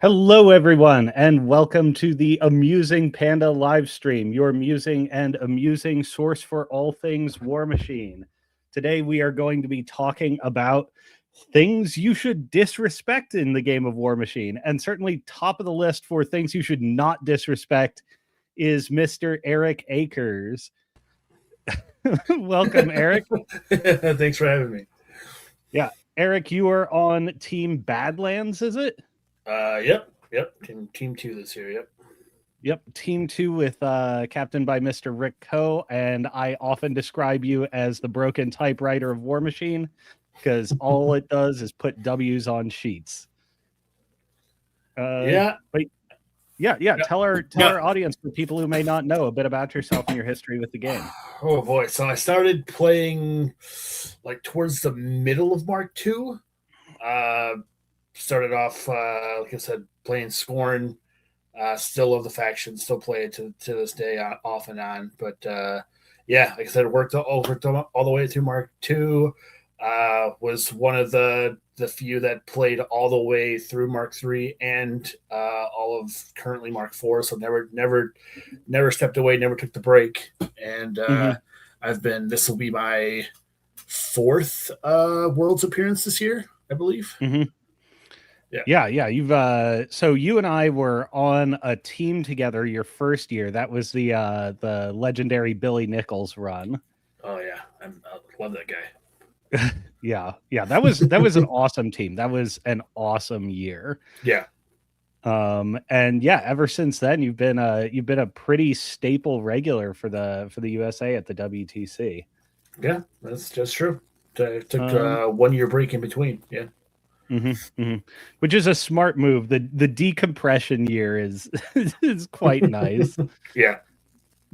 Hello, everyone, and welcome to the Amusing Panda live stream, your amusing and amusing source for all things War Machine. Today, we are going to be talking about things you should disrespect in the game of War Machine, and certainly top of the list for things you should not disrespect is Mr. Eric Akers. Welcome, Eric. Thanks for having me. Yeah, Eric, you are on Team Badlands, is it? Yep. Team two this year. Yep. Yep, Team 2 with captained by Mr. Rick Coe, and I often describe you as the broken typewriter of War Machine because all it does is put W's on sheets. Yeah. But yeah. Tell our audience, for people who may not know, a bit about yourself and your history with the game. Oh boy. So I started playing like towards the middle of Mark II. Started off, like I said, playing Scorn. Still love the faction. Still play it to this day, off and on. But yeah, like I said, worked all the way through Mark II. Was one of the few that played all the way through Mark III and all of currently Mark IV. So never stepped away, never took the break. And this will be my fourth Worlds appearance this year, I believe. Mm-hmm. Yeah. You've so you and I were on a team together your first year. That was the legendary Billy Nichols run. Oh yeah, I love that guy. Yeah. That was an awesome team. That was an awesome year. Yeah. And yeah, ever since then you've been a pretty staple regular for the USA at the WTC. Yeah, that's just true. I took 1 year break in between. Yeah. Which is a smart move. The decompression year is quite nice. Yeah,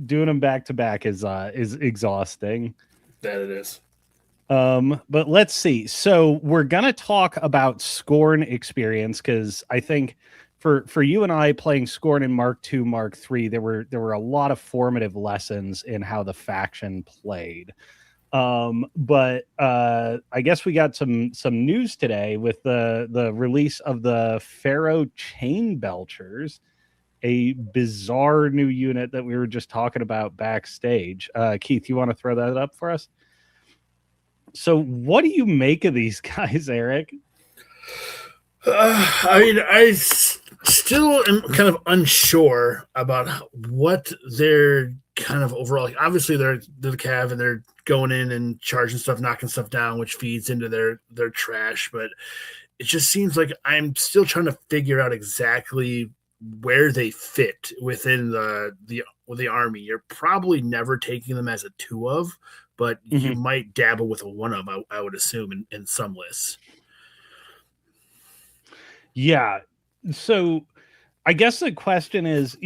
doing them back to back is exhausting. That it is. But let's see. So we're gonna talk about Scorn experience because I think for you and I playing Scorn in Mark II, Mark III, there were a lot of formative lessons in how the faction played. But I guess we got some news today with the release of the Pharaoh Chain Belchers, a bizarre new unit that we were just talking about backstage. Keith, you want to throw that up for us? So what do you make of these guys, Eric? I mean, I still am kind of unsure about what they're kind of overall. Like, obviously, they're the Cav and they're going in and charging stuff, knocking stuff down, which feeds into their trash. But it just seems like I'm still trying to figure out exactly where they fit within the army. You're probably never taking them as a 2 of, but you might dabble with a 1 of, I would assume, in some lists. Yeah. So I guess the question is,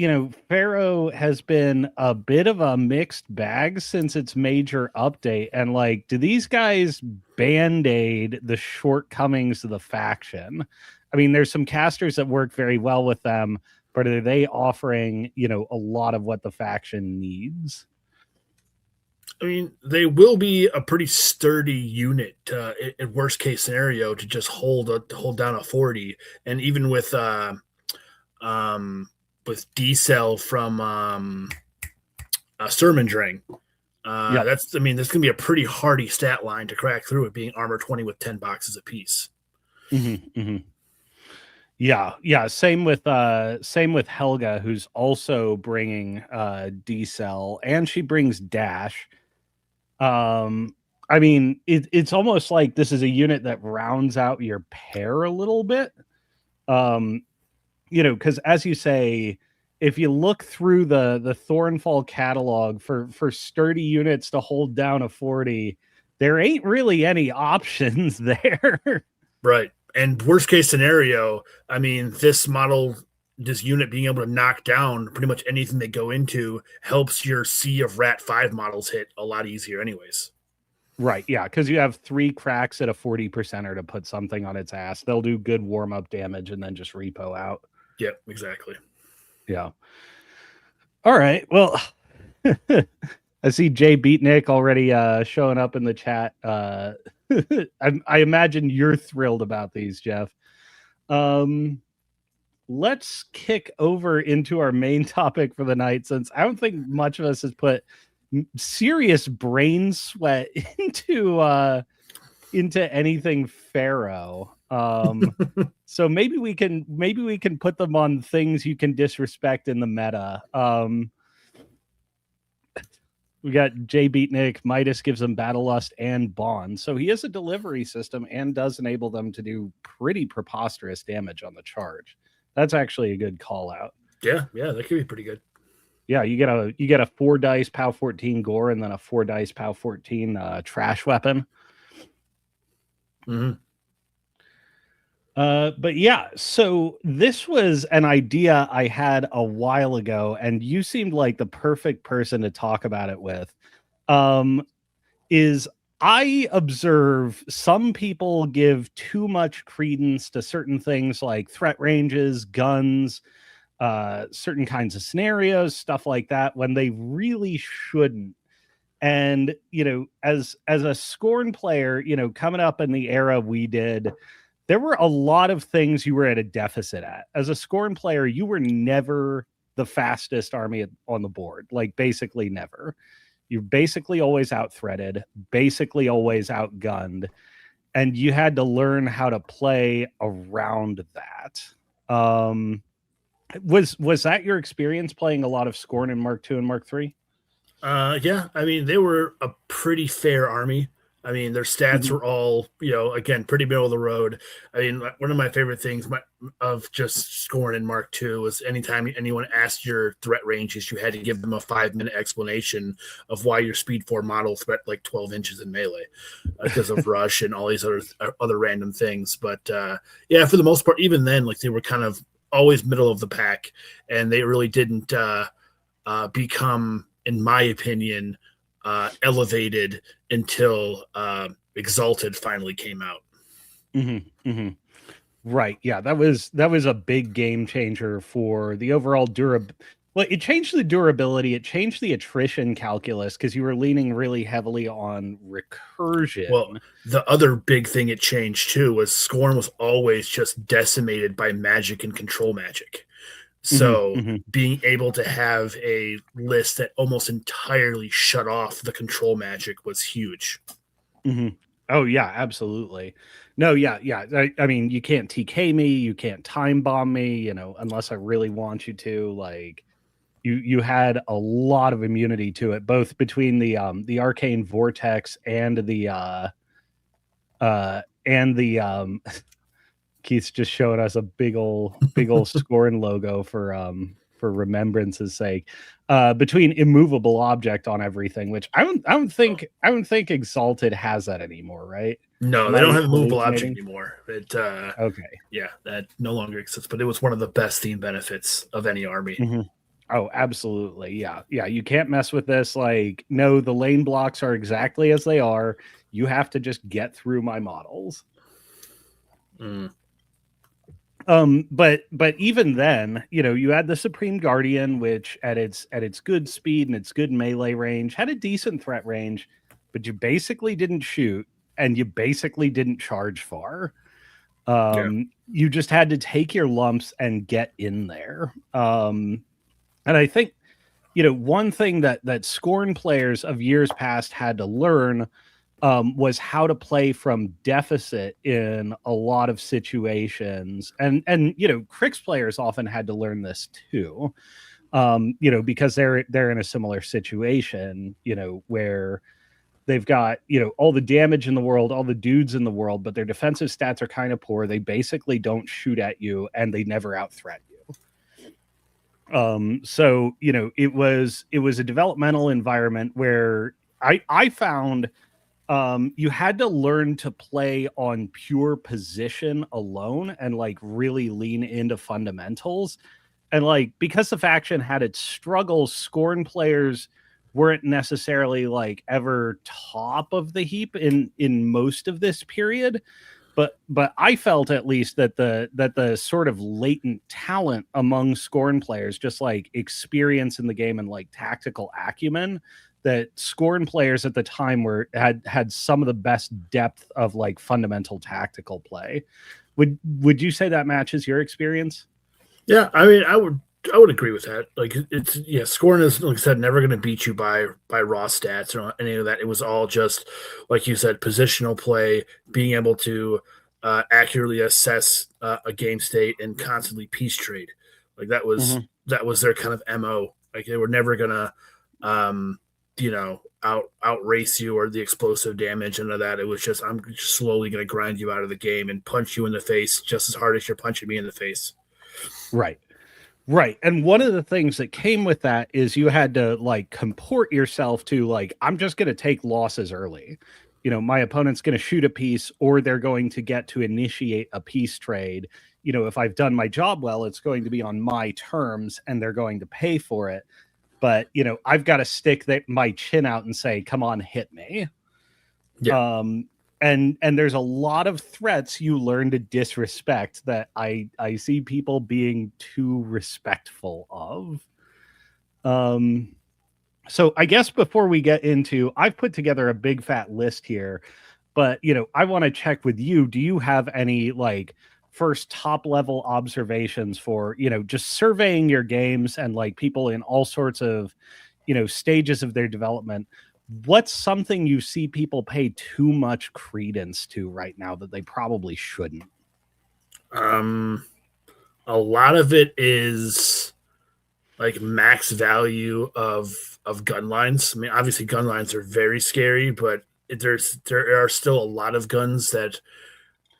Pharaoh has been a bit of a mixed bag since its major update. And like, do these guys band-aid the shortcomings of the faction? I mean, there's some casters that work very well with them, but are they offering, a lot of what the faction needs? I mean, they will be a pretty sturdy unit in worst case scenario to just hold down a 40, and even with D-Cell from Sermondring, that's gonna be a pretty hardy stat line to crack through it, being armor 20 with 10 boxes apiece. Yeah. Same with Helga, who's also bringing D-Cell, and she brings Dash. I mean, it's almost like this is a unit that rounds out your pair a little bit. Because as you say, if you look through the Thornfall catalog for sturdy units to hold down a 40, there ain't really any options there. Right. And worst case scenario, I mean, this unit being able to knock down pretty much anything they go into helps your sea of Rat 5 models hit a lot easier anyways. Right, yeah, because you have 3 cracks at a 40%er to put something on its ass. They'll do good warm-up damage and then just repo out. Yep, exactly. Yeah. All right, well, I see Jay Beatnik already showing up in the chat. I imagine you're thrilled about these, Jeff. let's kick over into our main topic for the night, since I don't think much of us has put serious brain sweat into anything Pharaoh. So maybe we can put them on things you can disrespect in the meta. We got Jay Beatnik. Midas gives him Battle Lust and Bond. So he has a delivery system and does enable them to do pretty preposterous damage on the charge. That's actually a good call out. Yeah, that could be pretty good. Yeah, you get a 4 dice POW 14 gore and then a 4 dice POW 14 trash weapon. Mm-hmm. But yeah, so this was an idea I had a while ago, and you seemed like the perfect person to talk about it with. Is I observe some people give too much credence to certain things like threat ranges, guns, certain kinds of scenarios, stuff like that, when they really shouldn't. And, as a Scorn player, coming up in the era we did, there were a lot of things you were at a deficit at. As a Scorn player, you were never the fastest army on the board, like basically never. You're basically always out-threaded, basically always outgunned, and you had to learn how to play around that. Was that your experience playing a lot of Scorn in Mark II and Mark III? Yeah, I mean, they were a pretty fair army. I mean, their stats were all, again, pretty middle of the road. I mean, one of my favorite things of just Scorn in Mark II was anytime anyone asked your threat ranges, you had to give them a 5-minute explanation of why your Speed 4 model threat like 12 inches in melee because of rush and all these other random things. But yeah, for the most part, even then, like they were kind of always middle of the pack, and they really didn't become, in my opinion, elevated until Exalted finally came out. Mm-hmm, mm-hmm. Right. Yeah, that was a big game changer for the overall durability. Well, it changed the durability. It changed the attrition calculus because you were leaning really heavily on recursion. Well, the other big thing it changed too was Scorn was always just decimated by magic and control magic. So being able to have a list that almost entirely shut off the control magic was huge. Mm-hmm. Oh yeah, absolutely. No, yeah. I mean, you can't TK me, you can't time bomb me, unless I really want you to. Like, you had a lot of immunity to it, both between the arcane vortex and the Keith's just showing us a big old Scorn logo for remembrance's sake. Between immovable object on everything, which I don't think Exalted has that anymore, right? No, they don't have immovable object anymore. But okay, yeah, that no longer exists. But it was one of the best theme benefits of any army. Mm-hmm. Oh, absolutely, yeah. You can't mess with this. Like, no, the lane blocks are exactly as they are. You have to just get through my models. But even then, you had the Supreme Guardian, which at its good speed and its good melee range had a decent threat range, but you basically didn't shoot and you basically didn't charge far. You just had to take your lumps and get in there. And I think, one thing that Scorn players of years past had to learn was how to play from deficit in a lot of situations. And Crix players often had to learn this too, because they're in a similar situation, where they've got, all the damage in the world, all the dudes in the world, but their defensive stats are kind of poor. They basically don't shoot at you and they never out-threat you. So, it was a developmental environment where I found you had to learn to play on pure position alone and like really lean into fundamentals. And like, because the faction had its struggles, Scorn players weren't necessarily like ever top of the heap in most of this period. But I felt at least that the sort of latent talent among Scorn players, just like experience in the game and like tactical acumen, that Scorn players at the time had some of the best depth of like fundamental tactical play. Would you say that matches your experience? Yeah, I mean, I would agree with that. Like it's yeah, scoring is like I said, never going to beat you by raw stats or any of that. It was all just like you said, positional play, being able to accurately assess a game state and constantly piece trade. Like that was their kind of mo. Like they were never gonna, outrace you or the explosive damage and all that. It was just I'm just slowly gonna grind you out of the game and punch you in the face just as hard as you're punching me in the face. Right. Right. And one of the things that came with that is you had to like comport yourself to like, I'm just going to take losses early. My opponent's going to shoot a piece or they're going to get to initiate a piece trade. If I've done my job well, it's going to be on my terms and they're going to pay for it. But, I've got to stick my chin out and say, come on, hit me. Yeah. And there's a lot of threats you learn to disrespect that I see people being too respectful of. So I guess before we get into, I've put together a big fat list here, but I want to check with you. Do you have any like first top level observations for, just surveying your games and like people in all sorts of, stages of their development? What's something you see people pay too much credence to right now that they probably shouldn't? A lot of it is like max value of gun lines. I mean, obviously gun lines are very scary, but there are still a lot of guns that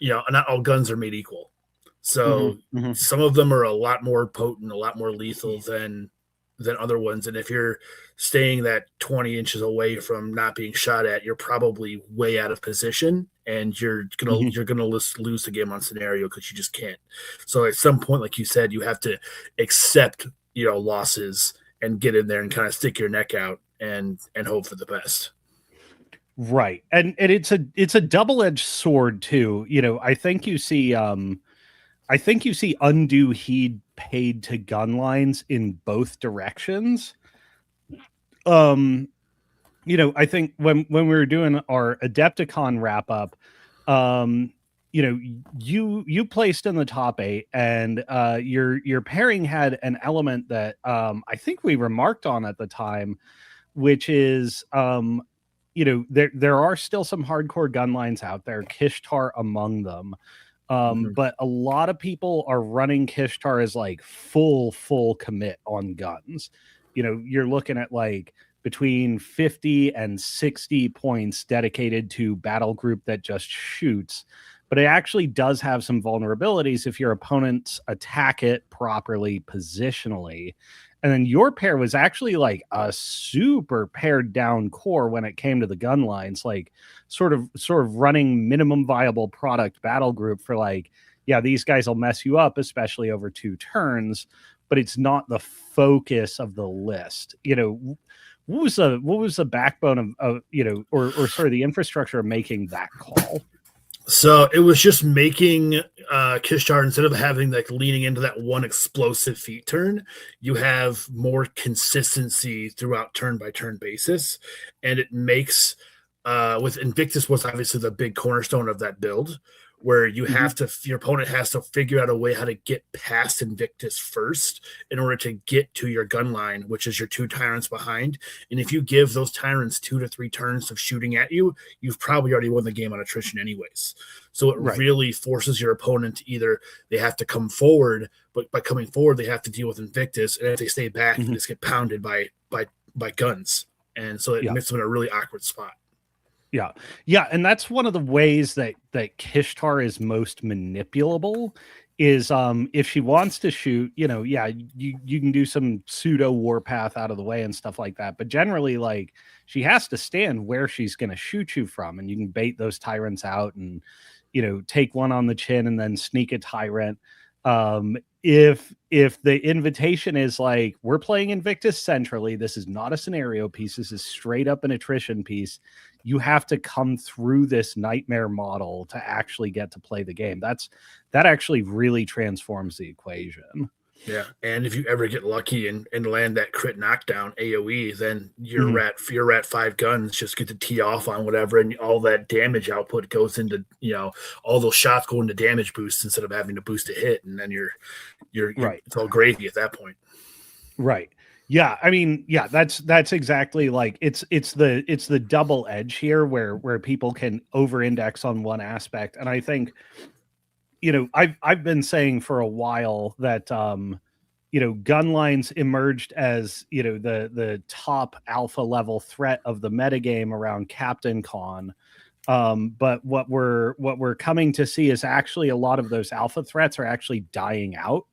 not all guns are made equal. So Mm-hmm, mm-hmm, some of them are a lot more potent, a lot more lethal than other ones. And if you're staying that 20 inches away from not being shot at, you're probably way out of position and mm-hmm. you're gonna lose the game on scenario because you just can't. So at some point, like you said, you have to accept losses and get in there and kind of stick your neck out and hope for the best. Right. And it's a double-edged sword too. I think you see undue heed paid to gun lines in both directions. I think when we were doing our Adepticon wrap up, you placed in the top 8 and your pairing had an element that I think we remarked on at the time, which is there are still some hardcore gun lines out there, Kishtar among them. But a lot of people are running Kishtar as like full commit on guns. You're looking at like between 50 and 60 points dedicated to battle group that just shoots. But it actually does have some vulnerabilities if your opponents attack it properly positionally. And then your pair was actually like a super pared down core when it came to the gun lines, like sort of running minimum viable product battle group for like, yeah, these guys will mess you up, especially over 2 turns, but it's not the focus of the list. What was the backbone of or sort of the infrastructure of making that call? So it was just making Kishtar, instead of having like leaning into that one explosive feat turn, you have more consistency throughout turn by turn basis, and it makes with Invictus was obviously the big cornerstone of that build, where you have to your opponent has to figure out a way how to get past Invictus first in order to get to your gun line, which is your 2 tyrants behind. And if you give those tyrants 2 to 3 turns of shooting at you, you've probably already won the game on attrition anyways. So it really forces your opponent to either they have to come forward, but by coming forward they have to deal with Invictus, and if they stay back, they just get pounded by guns, and so it puts them in a really awkward spot. Yeah, and that's one of the ways that Kishtar is most manipulable is if she wants to shoot, you can do some pseudo warpath out of the way and stuff like that, but generally like she has to stand where she's going to shoot you from, and you can bait those tyrants out and take one on the chin and then sneak a tyrant. If the invitation is like, we're playing Invictus centrally, this is not a scenario piece, this is straight up an attrition piece, you have to come through this nightmare model to actually get to play the game. That actually really transforms the equation. Yeah, and if you ever get lucky and land that crit knockdown AOE, then Mhm. your rat 5 guns just get to tee off on whatever, and all that damage output goes into all those shots go into damage boosts instead of having to boost a hit, and then you're Right. it's all gravy at that point. Right. Yeah, I mean, yeah, that's exactly like it's the double edge here where people can over index on one aspect. And I think, I've been saying for a while that gun lines emerged as, the top alpha level threat of the metagame around Captain Con. But what we're coming to see is actually a lot of those alpha threats are actually dying out.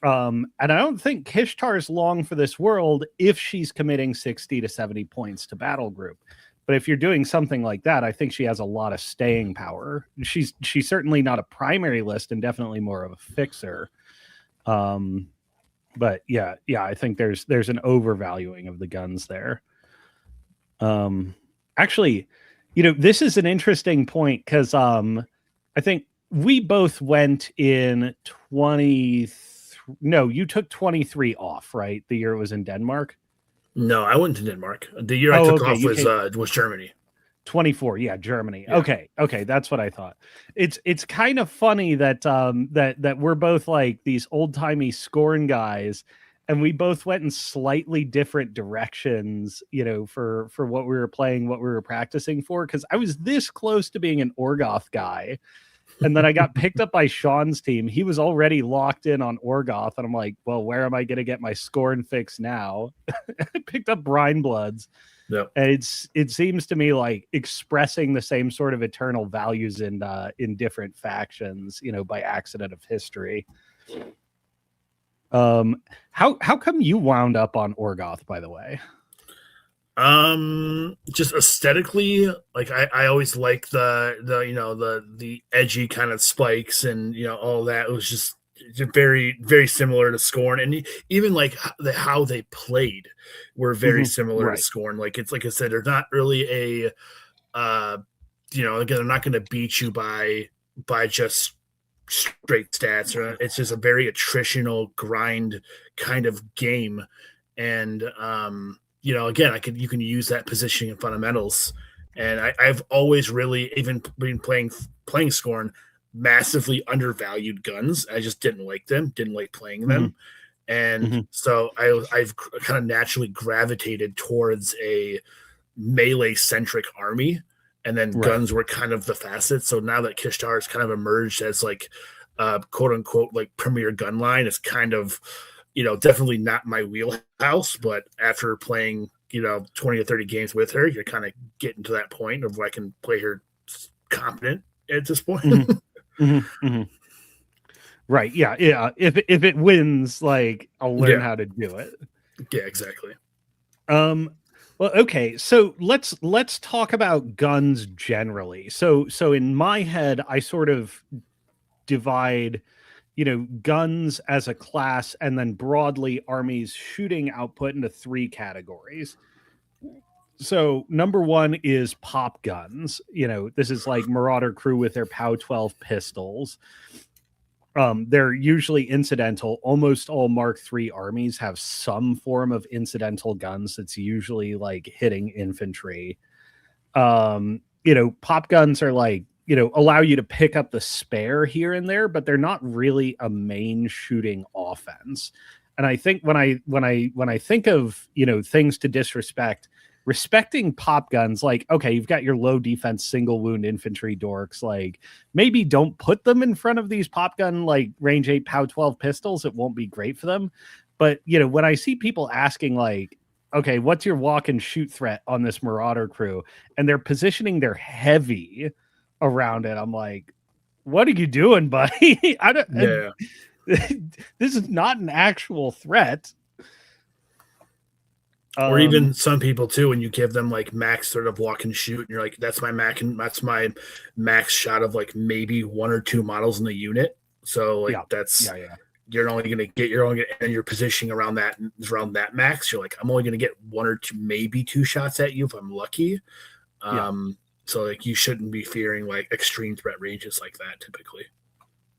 And I don't think Kishtar's long for this world if she's committing 60 to 70 points to battle group. But if you're doing something like that, I think she has a lot of staying power. She's certainly not a primary list and definitely more of a fixer. But I think there's an overvaluing of the guns there. Actually, this is an interesting point because I think we both went in 20. No, you took 23 off, right? The year it was in Denmark. No, I went to Denmark. The year I Oh, took okay. off was Germany. 24, yeah, Germany. Yeah. Okay, that's what I thought. It's kind of funny that that we're both like these old-timey Scorn guys, and we both went in slightly different directions, for what we were playing, what we were practicing for, because I was this close to being an Orgoth guy. And then I got picked up by Sean's team. He was already locked in on Orgoth. And I'm like, well, where am I going to get my Scorn fix now? I picked up Brine Bloods. Yep. And it seems to me like expressing the same sort of eternal values in different factions, by accident of history. How come you wound up on Orgoth, by the way? Just aesthetically, like I always like the edgy kind of spikes and all that. It was just very very similar to Scorn, and even like how they played were very similar to Scorn. Like it's like I said, they're not really a again, they're not going to beat you by just straight stats, or it's just a very attritional grind kind of game. And again, you can use that positioning and fundamentals. And I've always really, even been playing Scorn, massively undervalued guns. I just didn't like them, didn't like playing them. And so I've kind of naturally gravitated towards a melee centric army. And then guns were kind of the facets. So now that Kishtar has kind of emerged as like quote unquote like premier gun line, it's kind of definitely not my wheelhouse, but after playing, 20 or 30 games with her, you're kind of getting to that point of where I can play her competent at this point. Right. Yeah. If it wins, like I'll learn how to do it. Yeah, exactly. Well, okay. So let's talk about guns generally. So in my head, I sort of divide guns as a class and then broadly armies shooting output into 3 categories. So number 1 is pop guns. This is like Marauder Crew with their POW 12 pistols. They're usually incidental. Almost all Mark III armies have some form of incidental guns that's usually like hitting infantry. Pop guns are like, allow you to pick up the spare here and there, but they're not really a main shooting offense. And I think when I think of, things to disrespect, respecting pop guns, like, okay, you've got your low defense single wound infantry dorks, like maybe don't put them in front of these pop gun, like range 8 POW 12 pistols. It won't be great for them. But, when I see people asking like, okay, what's your walk and shoot threat on this Marauder Crew? And they're positioning their heavy around it. I'm like, what are you doing, buddy? I don't. Yeah. This is not an actual threat. Or even some people too, when you give them like max sort of walk and shoot, and you're like, that's my max shot of like maybe 1 or 2 models in the unit. So like you're only going to get and you're positioning around that max. You're like, I'm only going to get 1 or 2, maybe 2 shots at you if I'm lucky. So like you shouldn't be fearing like extreme threat ranges like that typically.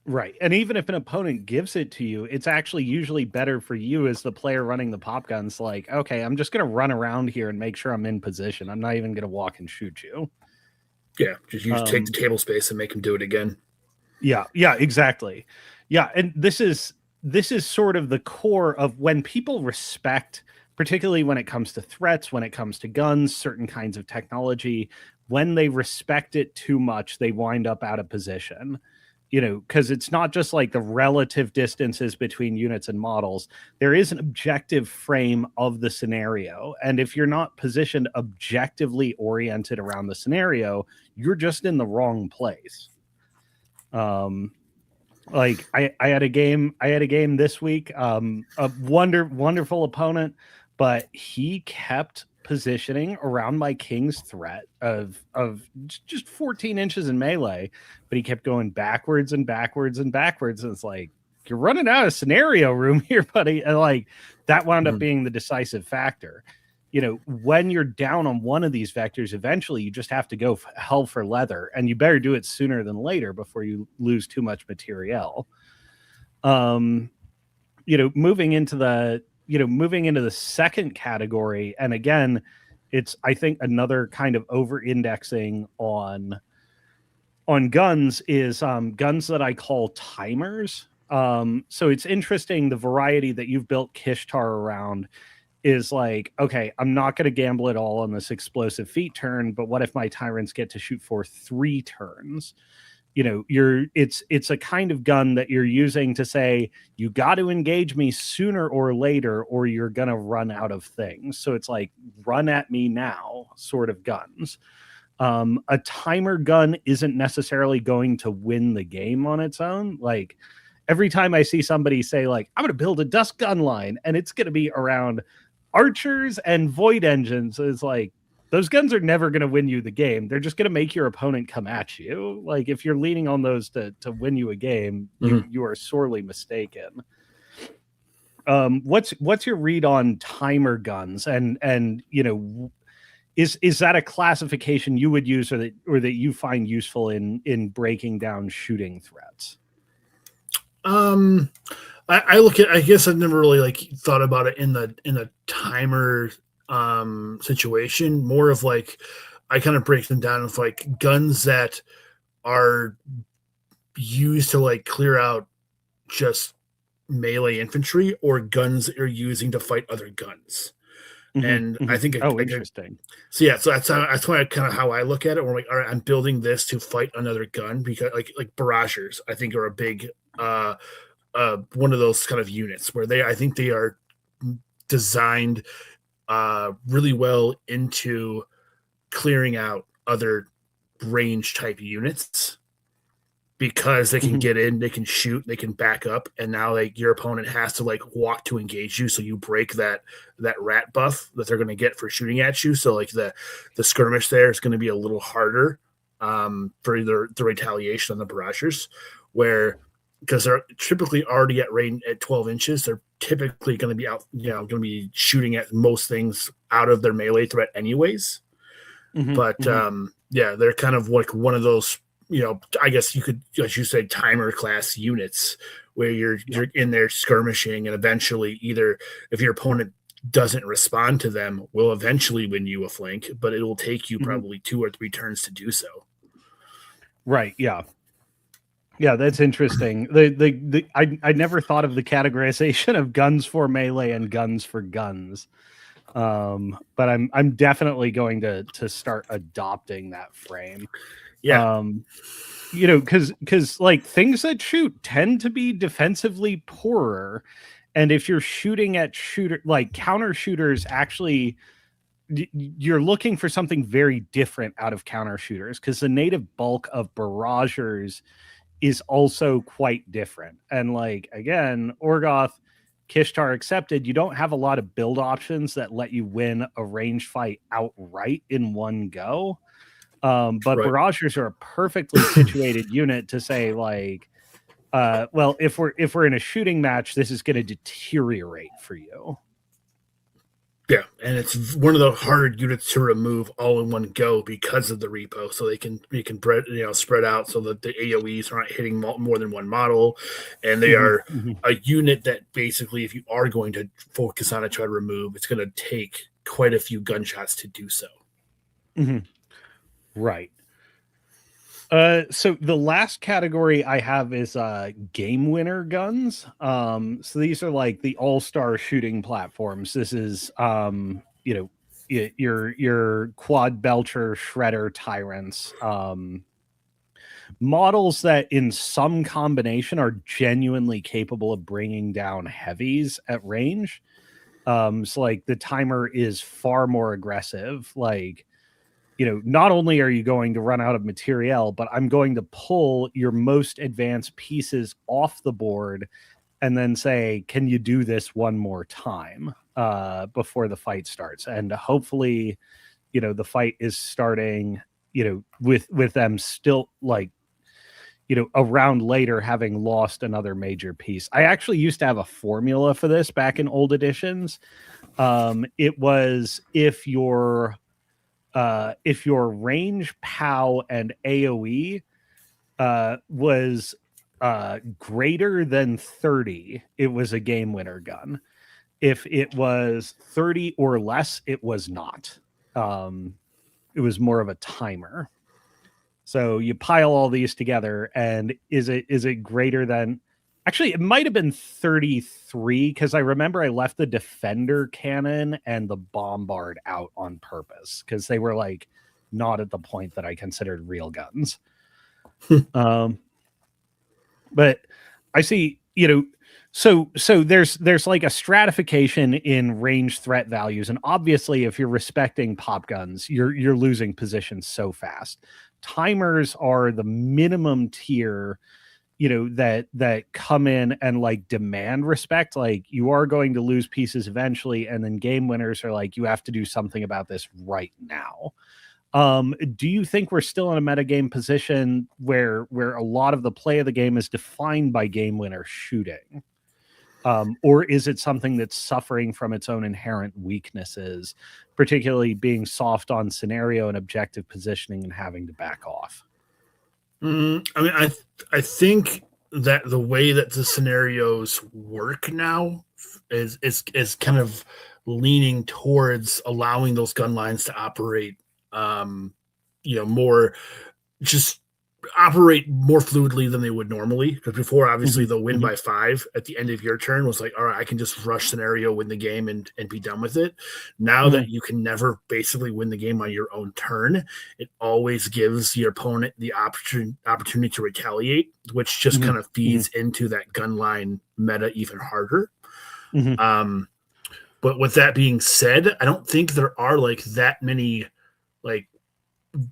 Right. And even if an opponent gives it to you, it's actually usually better for you as the player running the pop guns. Like, okay, I'm just going to run around here and make sure I'm in position. I'm not even going to walk and shoot you. Yeah, just you take the table space and make them do it again. Yeah, exactly. Yeah, and this is sort of the core of when people respect, particularly when it comes to threats, when it comes to guns, certain kinds of technology, when they respect it too much, they wind up out of position. Because it's not just like the relative distances between units and models. There is an objective frame of the scenario. And if you're not positioned objectively oriented around the scenario, you're just in the wrong place. Like I had a game this week, a wonderful opponent, but he kept positioning around my king's threat of just 14 inches in melee, but he kept going backwards and backwards and backwards. And it's like, you're running out of scenario room here, buddy. And like that wound up being the decisive factor. When you're down on one of these vectors, eventually you just have to go hell for leather, and you better do it sooner than later before you lose too much material. Moving into the second category, and again, it's, I think, another kind of over-indexing on guns is guns that I call timers. So it's interesting, the variety that you've built Kishtar around is like, okay, I'm not going to gamble it all on this explosive feat turn, but what if my tyrants get to shoot for 3 turns? It's a kind of gun that you're using to say, you got to engage me sooner or later, or you're going to run out of things. So it's like, run at me now sort of guns. A timer gun isn't necessarily going to win the game on its own. Like, every time I see somebody say, like, I'm going to build a dust gun line, and it's going to be around archers and void engines, is like, those guns are never going to win you the game. They're just going to make your opponent come at you. Like, if you're leaning on those to win you a game, you are sorely mistaken. What's your read on timer guns? And is that a classification you would use, or that you find useful in breaking down shooting threats? I look at, I guess I've never really thought about it in a timer situation. More of like, I kind of break them down with like guns that are used to clear out just melee infantry, or guns that you're using to fight other guns. And I think interesting. So that's how I look at it. We're like, all right, I'm building this to fight another gun, because like barragers, I think, are a big one of those kind of units where I think they are designed really well into clearing out other range type units, because they can get in, they can shoot, they can back up, and now your opponent has to walk to engage you, so you break that rat buff that they're going to get for shooting at you. So the skirmish there is going to be a little harder for the retaliation on the barragers, where, because they're typically already at range at 12 inches, they're typically going to be out, going to be shooting at most things out of their melee threat anyways. But they're kind of like one of those, I guess you could, as you say, timer class units, where you're in there skirmishing, and eventually, either if your opponent doesn't respond to them, will eventually win you a flank, but it will take you probably 2 or 3 turns to do so. Right. Yeah. Yeah, that's interesting. I never thought of the categorization of guns for melee and guns for guns, but I'm definitely going to start adopting that frame. Yeah, because things that shoot tend to be defensively poorer, and if you're shooting at counter shooters, actually, you're looking for something very different out of counter shooters, because the native bulk of barragers is also quite different. And again, Orgoth, Kishtar accepted, you don't have a lot of build options that let you win a range fight outright in one go. But barragers are a perfectly situated unit to say well, if we're in a shooting match, this is going to deteriorate for you. Yeah, and it's one of the harder units to remove all in one go because of the repo. So you can spread out so that the AOE's aren't hitting more than one model, and they Mhm, are mhm, a unit that basically, if you are going to focus on it, try to remove, it's going to take quite a few gunshots to do so. mhm. Right. So the last category I have is game winner guns. So these are like the all-star shooting platforms. This is your quad belcher shredder tyrants. Models that in some combination are genuinely capable of bringing down heavies at range. So like the timer is far more aggressive. Like, not only are you going to run out of material, but I'm going to pull your most advanced pieces off the board and then say, can you do this one more time before the fight starts? And hopefully, the fight is starting, with them still like, a round later having lost another major piece. I actually used to have a formula for this back in old editions. It was if your range, POW, and AOE was greater than 30, it was a game winner gun. If it was 30 or less, it was not. It was more of a timer. So you pile all these together, and is it greater than? Actually, it might have been 33 because I remember I left the defender cannon and the bombard out on purpose because they were like not at the point that I considered real guns. um, but I see, so there's like a stratification in range threat values, and obviously, if you're respecting pop guns, you're losing positions so fast. Timers are the minimum tier, that come in and like demand respect. Like you are going to lose pieces eventually, and then game winners are like, you have to do something about this right now. Do you think we're still in a metagame position where a lot of the play of the game is defined by game winner shooting? Or is it something that's suffering from its own inherent weaknesses, particularly being soft on scenario and objective positioning and having to back off? I mean, I think that the way that the scenarios work now is kind of leaning towards allowing those gun lines to operate, more just operate more fluidly than they would normally. Because before, obviously, Mhm, the win mhm, by 5 at the end of your turn was like, all right, I can just rush scenario, win the game, and be done with it. Now mhm, that you can never basically win the game on your own turn, it always gives your opponent the opportunity to retaliate, which just mhm, kind of mhm, feeds into that gun line meta even harder. mhm. Um, but with that being said, I don't think there are like that many like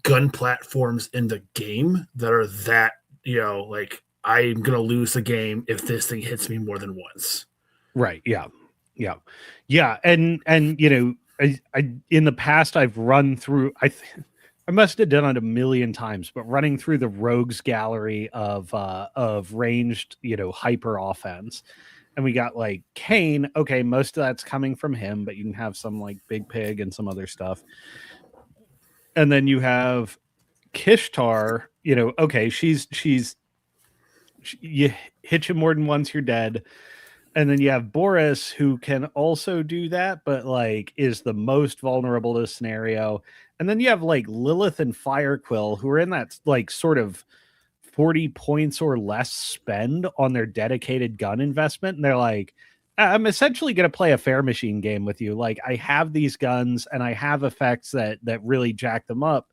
gun platforms in the game that are that, like I'm gonna lose the game if this thing hits me more than once. Right. Yeah. Yeah. Yeah. And I in the past I've run through. I must have done it a million times, but running through the rogues gallery of ranged, hyper offense, and we got like Kane. Okay, most of that's coming from him, but you can have some like Big Pig and some other stuff, and then you have Kishtar. Okay, you hit you more than once, you're dead. And then you have Boris, who can also do that, but like is the most vulnerable to the scenario. And then you have like Lilith and Firequill, who are in that like sort of 40 points or less spend on their dedicated gun investment. And they're like, I'm essentially going to play a fair machine game with you. Like I have these guns and I have effects that really jack them up.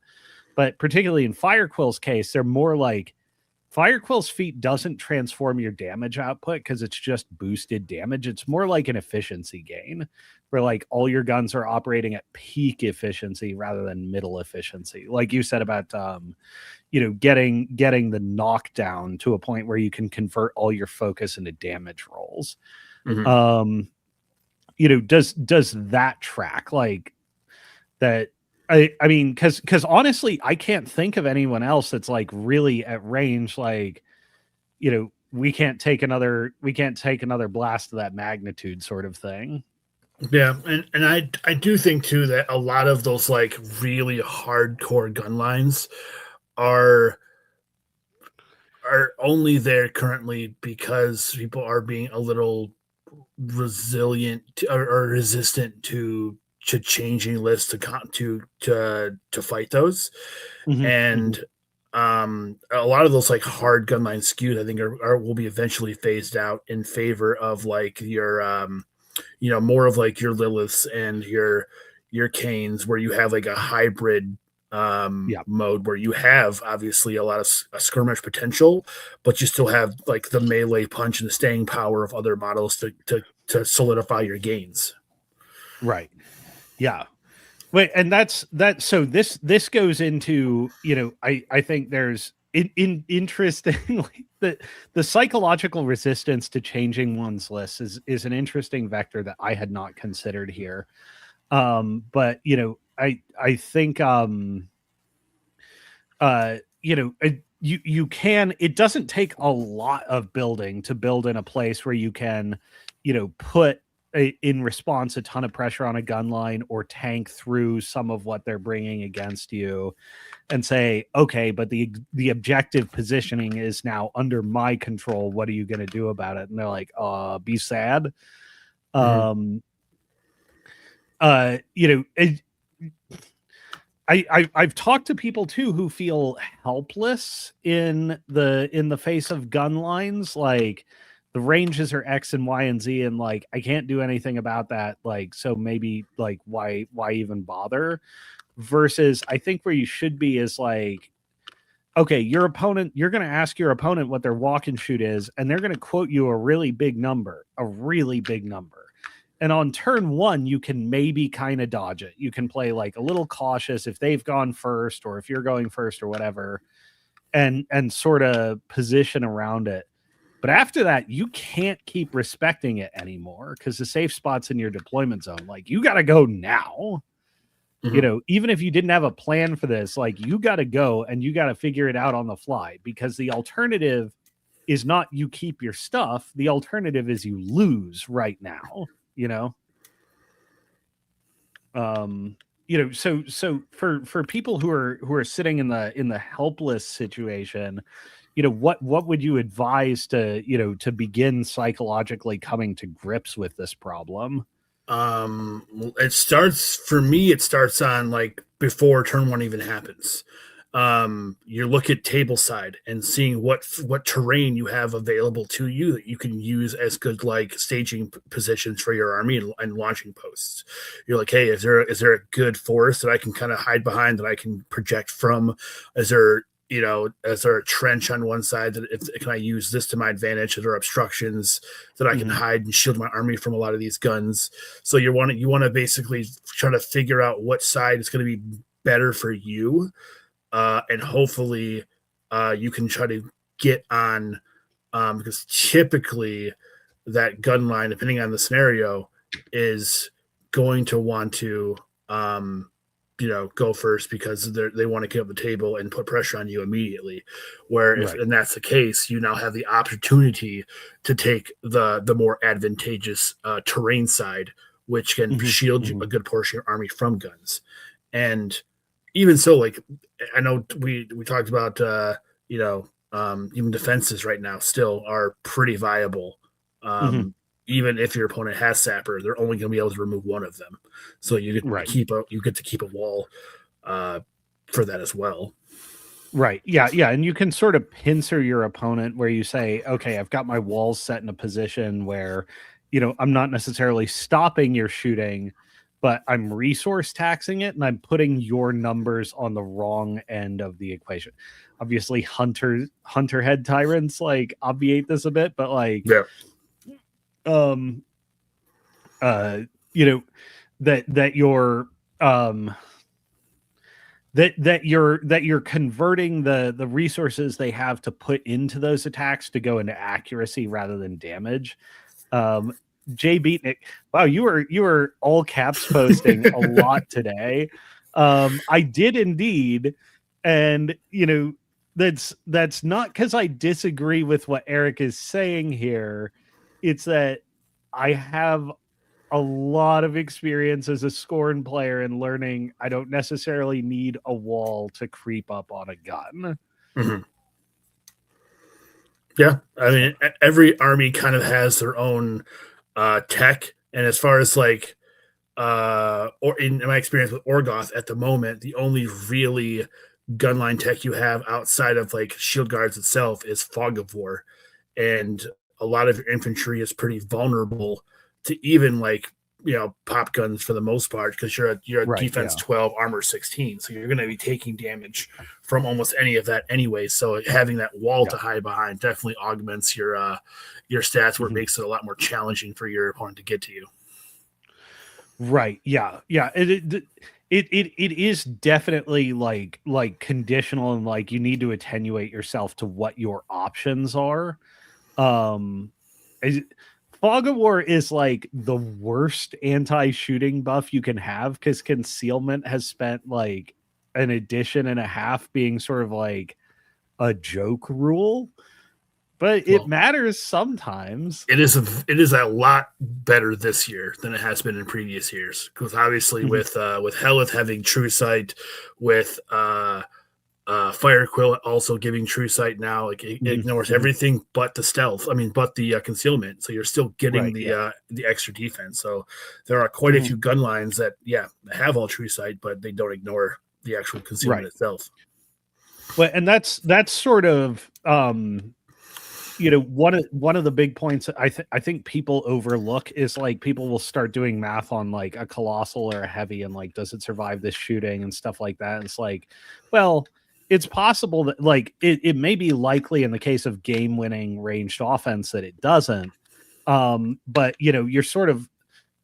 But particularly in Firequill's case, they're more like Firequill's feat doesn't transform your damage output because it's just boosted damage. It's more like an efficiency gain where like all your guns are operating at peak efficiency rather than middle efficiency. Like you said about getting the knockdown to a point where you can convert all your focus into damage rolls. Mhm. Um, does that track like that? I mean, because honestly, I can't think of anyone else that's like really at range. Like, we can't take another blast of that magnitude, sort of thing. Yeah, and I do think too that a lot of those like really hardcore gun lines are only there currently because people are being a little resilient or resistant to changing lists to fight those. Hmm. Hmm. And a lot of those like hard gunline skews I think are will be eventually phased out in favor of like your more of like your Liliths and your Canes, where you have like a hybrid Yeah. mode where you have obviously a lot of skirmish potential, but you still have like the melee punch and the staying power of other models to solidify your gains. Right. Yeah. Wait, and that's that. So this goes into, I think there's in interestingly the psychological resistance to changing one's list is an interesting vector that I had not considered here. But I think you can, it doesn't take a lot of building to build in a place where you can put in response a ton of pressure on a gun line or tank through some of what they're bringing against you and say, okay, but the objective positioning is now under my control, what are you going to do about it? And they're like, be sad. Mm-hmm. um it, I've talked to people too who feel helpless in the face of gun lines, like the ranges are X and Y and Z, and like I can't do anything about that. Like, so maybe like why even bother? Versus I think where you should be is like, okay, your opponent, you're gonna ask your opponent what their walk and shoot is, and they're gonna quote you a really big number, a really big number. And on turn one, you can maybe kind of dodge it. You can play like a little cautious if they've gone first or if you're going first or whatever, and sort of position around it. But after that, you can't keep respecting it anymore because the safe spot's in your deployment zone. Like, you got to go now. Mm-hmm. Even if you didn't have a plan for this, like, you got to go and you got to figure it out on the fly, because the alternative is not you keep your stuff. The alternative is you lose right now, you know? So for people who are sitting in the helpless situation, what would you advise to begin psychologically coming to grips with this problem? It starts for me. It starts on like before turn one even happens. You look at table side and seeing what terrain you have available to you that you can use as good like staging positions for your army and launching posts. You're like, hey, is there a good forest that I can kind of hide behind that I can project from? Is there is there a trench on one side that can I use this to my advantage? Are there obstructions that I can Mhm. hide and shield my army from a lot of these guns? So you want to basically try to figure out what side is going to be better for you, and hopefully you can try to get on, because typically that gun line, depending on the scenario, is going to want to go first because they want to get up the table and put pressure on you immediately. Where if Right. and that's the case, you now have the opportunity to take the more advantageous terrain side, which can Mhm. shield Mhm. a good portion of your army from guns. And even so, like I know we talked about even defenses right now still are pretty viable. Mhm. Even if your opponent has sapper, they're only going to be able to remove one of them. So Right. you get to keep a wall uh, for that as well. Right. Yeah. Yeah. And you can sort of pincer your opponent where you say, okay, I've got my walls set in a position where, I'm not necessarily stopping your shooting, but I'm resource taxing it and I'm putting your numbers on the wrong end of the equation. Obviously, hunter head tyrants like obviate this a bit, but like, Yeah. um, you know, that you're, um, that you're converting the resources they have to put into those attacks to go into accuracy rather than damage. um Jay Beatnik, wow, you were all caps posting a lot today. I did indeed. And that's not because I disagree with what Eric is saying here. It's that I have a lot of experience as a Scorn player and learning I don't necessarily need a wall to creep up on a gun. Mm-hmm. Yeah, I mean, every army kind of has their own tech, and as far as like, or in my experience with Orgoth at the moment, the only really gunline tech you have outside of like shield guards itself is fog of war, and a lot of your infantry is pretty vulnerable to even like pop guns for the most part because you're a Right, defense yeah. 12 armor 16, so you're going to be taking damage from almost any of that anyway. So having that wall Yeah. to hide behind definitely augments your stats, where it makes it a lot more challenging for your opponent to get to you. Right. Yeah. Yeah. It is definitely like conditional and like you need to attenuate yourself to what your options are. Is, Fog of War is like the worst anti-shooting buff you can have because concealment has spent like an edition and a half being sort of like a joke rule, but it Well, matters sometimes. it is a lot better this year than it has been in previous years because obviously with Helith having True Sight, with Fire Quill also giving True Sight now, like it ignores everything but the stealth. I mean, but the concealment. So you're still getting Right, the extra defense. So there are quite a few gun lines that have all True Sight, but they don't ignore the actual concealment right. itself. Well, and that's sort of one of the big points I think people overlook is like people will start doing math on like a colossal or a heavy and like does it survive this shooting and stuff like that. And it's like, well, it's possible that like it may be likely in the case of game winning ranged offense that it doesn't. But you're sort of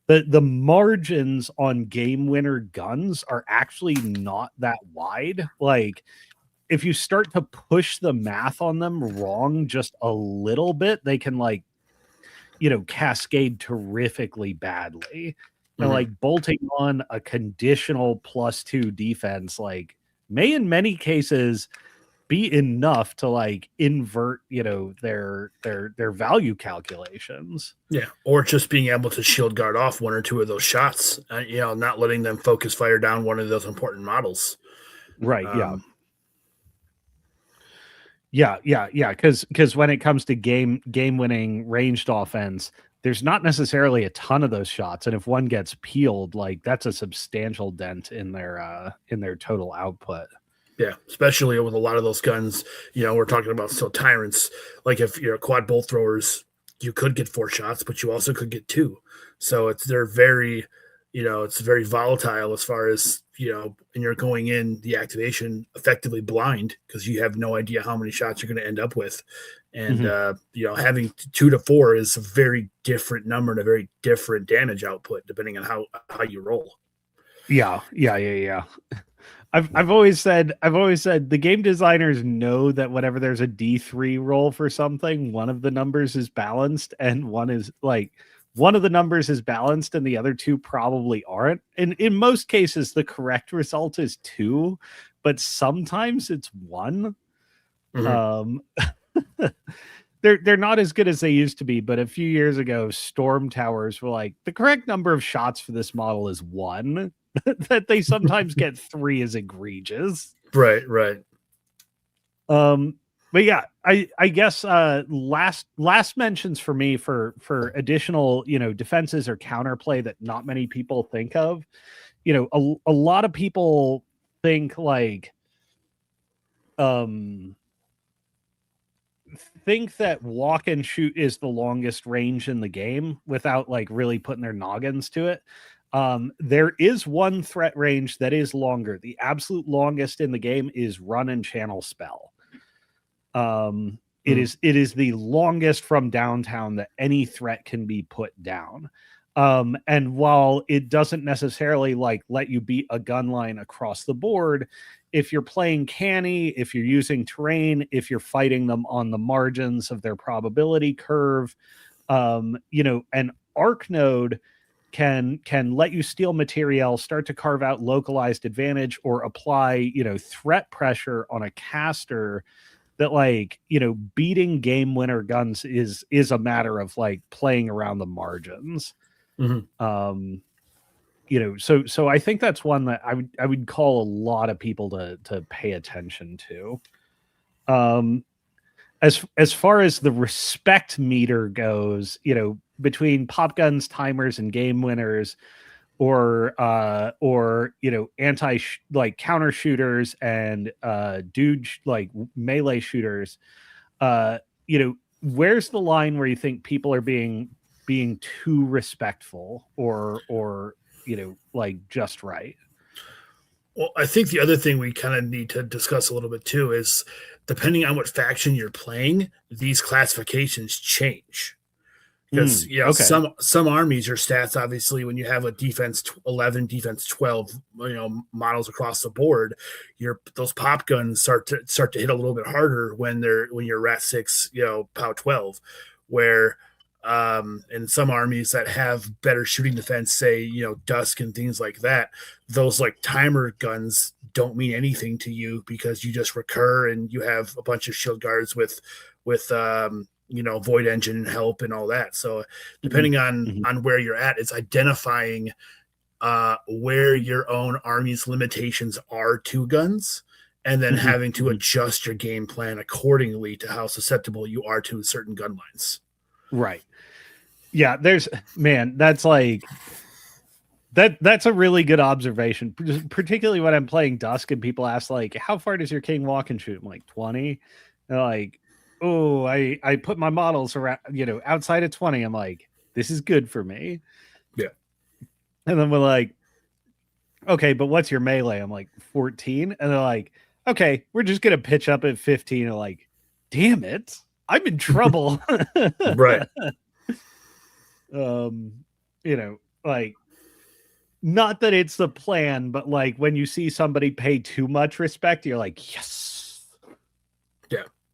the margins on game winner guns are actually not that wide. Like if you start to push the math on them wrong just a little bit, they can like, cascade terrifically badly. And like bolting on a conditional +2 defense, like may in many cases be enough to like invert, their value calculations. Yeah, or just being able to shield guard off one or two of those shots, not letting them focus fire down one of those important models. Right. Yeah. Because when it comes to game winning ranged offense, there's not necessarily a ton of those shots, and if one gets peeled, like that's a substantial dent in their total output. Yeah, especially with a lot of those guns, we're talking about still tyrants. Like if you're quad bolt throwers, you could get 4 shots, but you also could get 2. So they're very, it's very volatile as far as, and you're going in the activation effectively blind because you have no idea how many shots you're going to end up with. And, having 2 to 4 is a very different number and a very different damage output depending on how you roll. Yeah. I've always said the game designers know that whenever there's a D3 roll for something, one of the numbers is balanced and one of the numbers is balanced and the other 2 probably aren't. And in most cases, the correct result is 2, but sometimes it's 1. They're not as good as they used to be, but a few years ago, Storm Towers were like, the correct number of shots for this model is 1. That they sometimes get 3 is egregious. Right. But yeah, I guess last mentions for me for additional defenses or counterplay that not many people think of. A lot of people think like that walk and shoot is the longest range in the game without like really putting their noggins to it. There is one threat range that is longer. The absolute longest in the game is run and channel spell. It is the longest from downtown that any threat can be put down. And while it doesn't necessarily like let you beat a gun line across the board, if you're playing canny, if you're using terrain, if you're fighting them on the margins of their probability curve, an arc node can let you steal material, start to carve out localized advantage, or apply threat pressure on a caster that like beating game winner guns is a matter of like playing around the margins. Mhm. So I think that's one that I would call a lot of people to pay attention to. As far as the respect meter goes, between pop guns, timers, and game winners, or anti like counter shooters and dude like melee shooters, where's the line where you think people are being too respectful or like just right? Well, I think the other thing we kind of need to discuss a little bit too is depending on what faction you're playing, these classifications change. Because Okay. some armies, your stats obviously when you have a defense 11, defense 12, models across the board, those pop guns start to hit a little bit harder when you're rat 6, pow 12, where in some armies that have better shooting defense, say dusk and things like that, those like timer guns don't mean anything to you because you just recur and you have a bunch of shield guards with void engine and help and all that. So depending Mm-hmm. on where you're at, it's identifying where your own army's limitations are to guns, and then Mm-hmm. having to Mm-hmm. adjust your game plan accordingly to how susceptible you are to certain gun lines. Right. Yeah, that's like that's a really good observation, particularly when I'm playing Dusk and people ask like, how far does your king walk and shoot? I'm like 20. They're like, oh, I put my models around, outside of 20. I'm like, this is good for me. Yeah. And then we're like, okay, but what's your melee? I'm like 14. And they're like, okay, we're just gonna pitch up at 15. I'm like, damn it, I'm in trouble. Right. Like, not that it's the plan, but like when you see somebody pay too much respect, you're like, yes.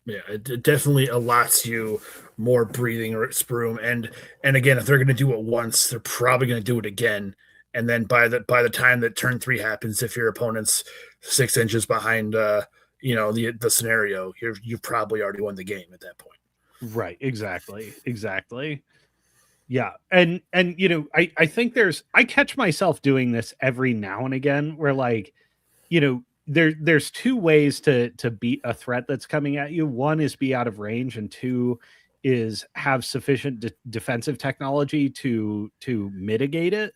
Yeah, it definitely allots you more breathing room, and again, if they're going to do it once, they're probably going to do it again, and then by the time that turn 3 happens, if your opponent's 6 inches behind, the scenario, you've probably already won the game at that point. Right. Exactly. Yeah, and I think I catch myself doing this every now and again, where like, there's two ways to beat a threat that's coming at you. One is be out of range, and two is have sufficient defensive technology to mitigate it.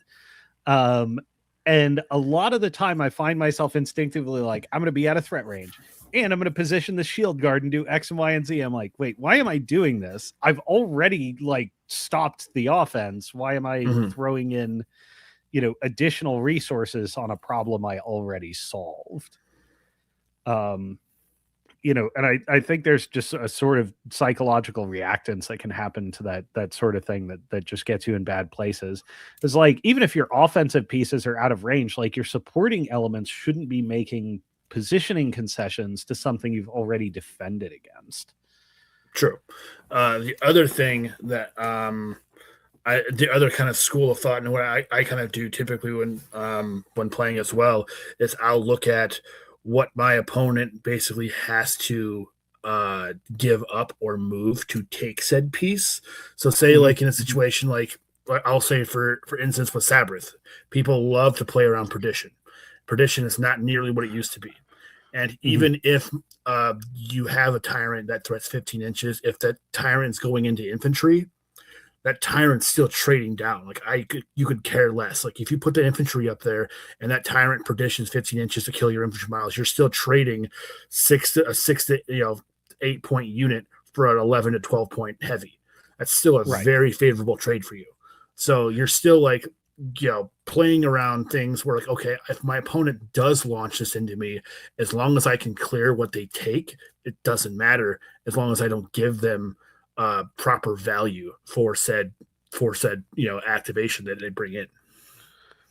And a lot of the time I find myself instinctively like, I'm going to be out of threat range and I'm going to position the shield guard and do X and Y and Z. I'm like, wait, why am I doing this? I've already like stopped the offense. Why am I throwing in, additional resources on a problem I already solved? And I think there's just a sort of psychological reactance that can happen to that sort of thing that just gets you in bad places. It's like, even if your offensive pieces are out of range, like your supporting elements shouldn't be making positioning concessions to something you've already defended against. True. The other thing that the other kind of school of thought, and what I kind of do typically when playing as well, is I'll look at what my opponent basically has to give up or move to take said piece. So say like in a situation like, I'll say for instance with Sabrith, people love to play around Perdition. Perdition is not nearly what it used to be. And even if you have a tyrant that threats 15 inches, if that tyrant's going into infantry, that tyrant's still trading down. Like you could care less. Like if you put the infantry up there and that tyrant Perdition's 15 inches to kill your infantry models, you're still trading a 6 to 8 point unit for an 11 to 12 point heavy. That's still a very favorable trade for you. So you're still like, playing around things where like, okay, if my opponent does launch this into me, as long as I can clear what they take, it doesn't matter, as long as I don't give them proper value for said activation that they bring in.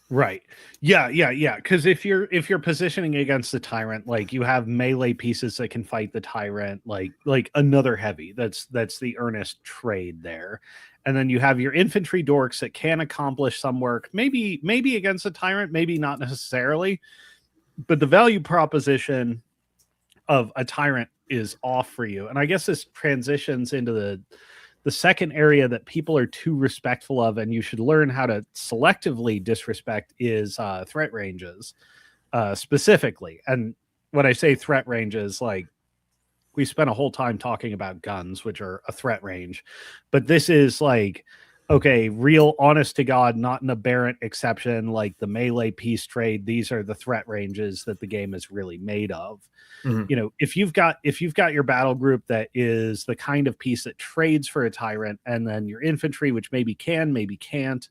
Right. Yeah. Because if you're positioning against the tyrant, like you have melee pieces that can fight the tyrant, like another heavy. That's the earnest trade there. And then you have your infantry dorks that can accomplish some work, maybe against a tyrant, maybe not necessarily. But the value proposition of a tyrant is off for you. And I guess this transitions into the The second area that people are too respectful of, and you should learn how to selectively disrespect, is threat ranges, specifically. And when I say threat ranges, like, we spent a whole time talking about guns, which are a threat range, but this is like, okay, real honest to God, not an aberrant exception like the melee piece trade. These are the threat ranges that the game is really made of. You know, if you've got your battle group that is the kind of piece that trades for a tyrant, and then your infantry, which maybe can, maybe can't,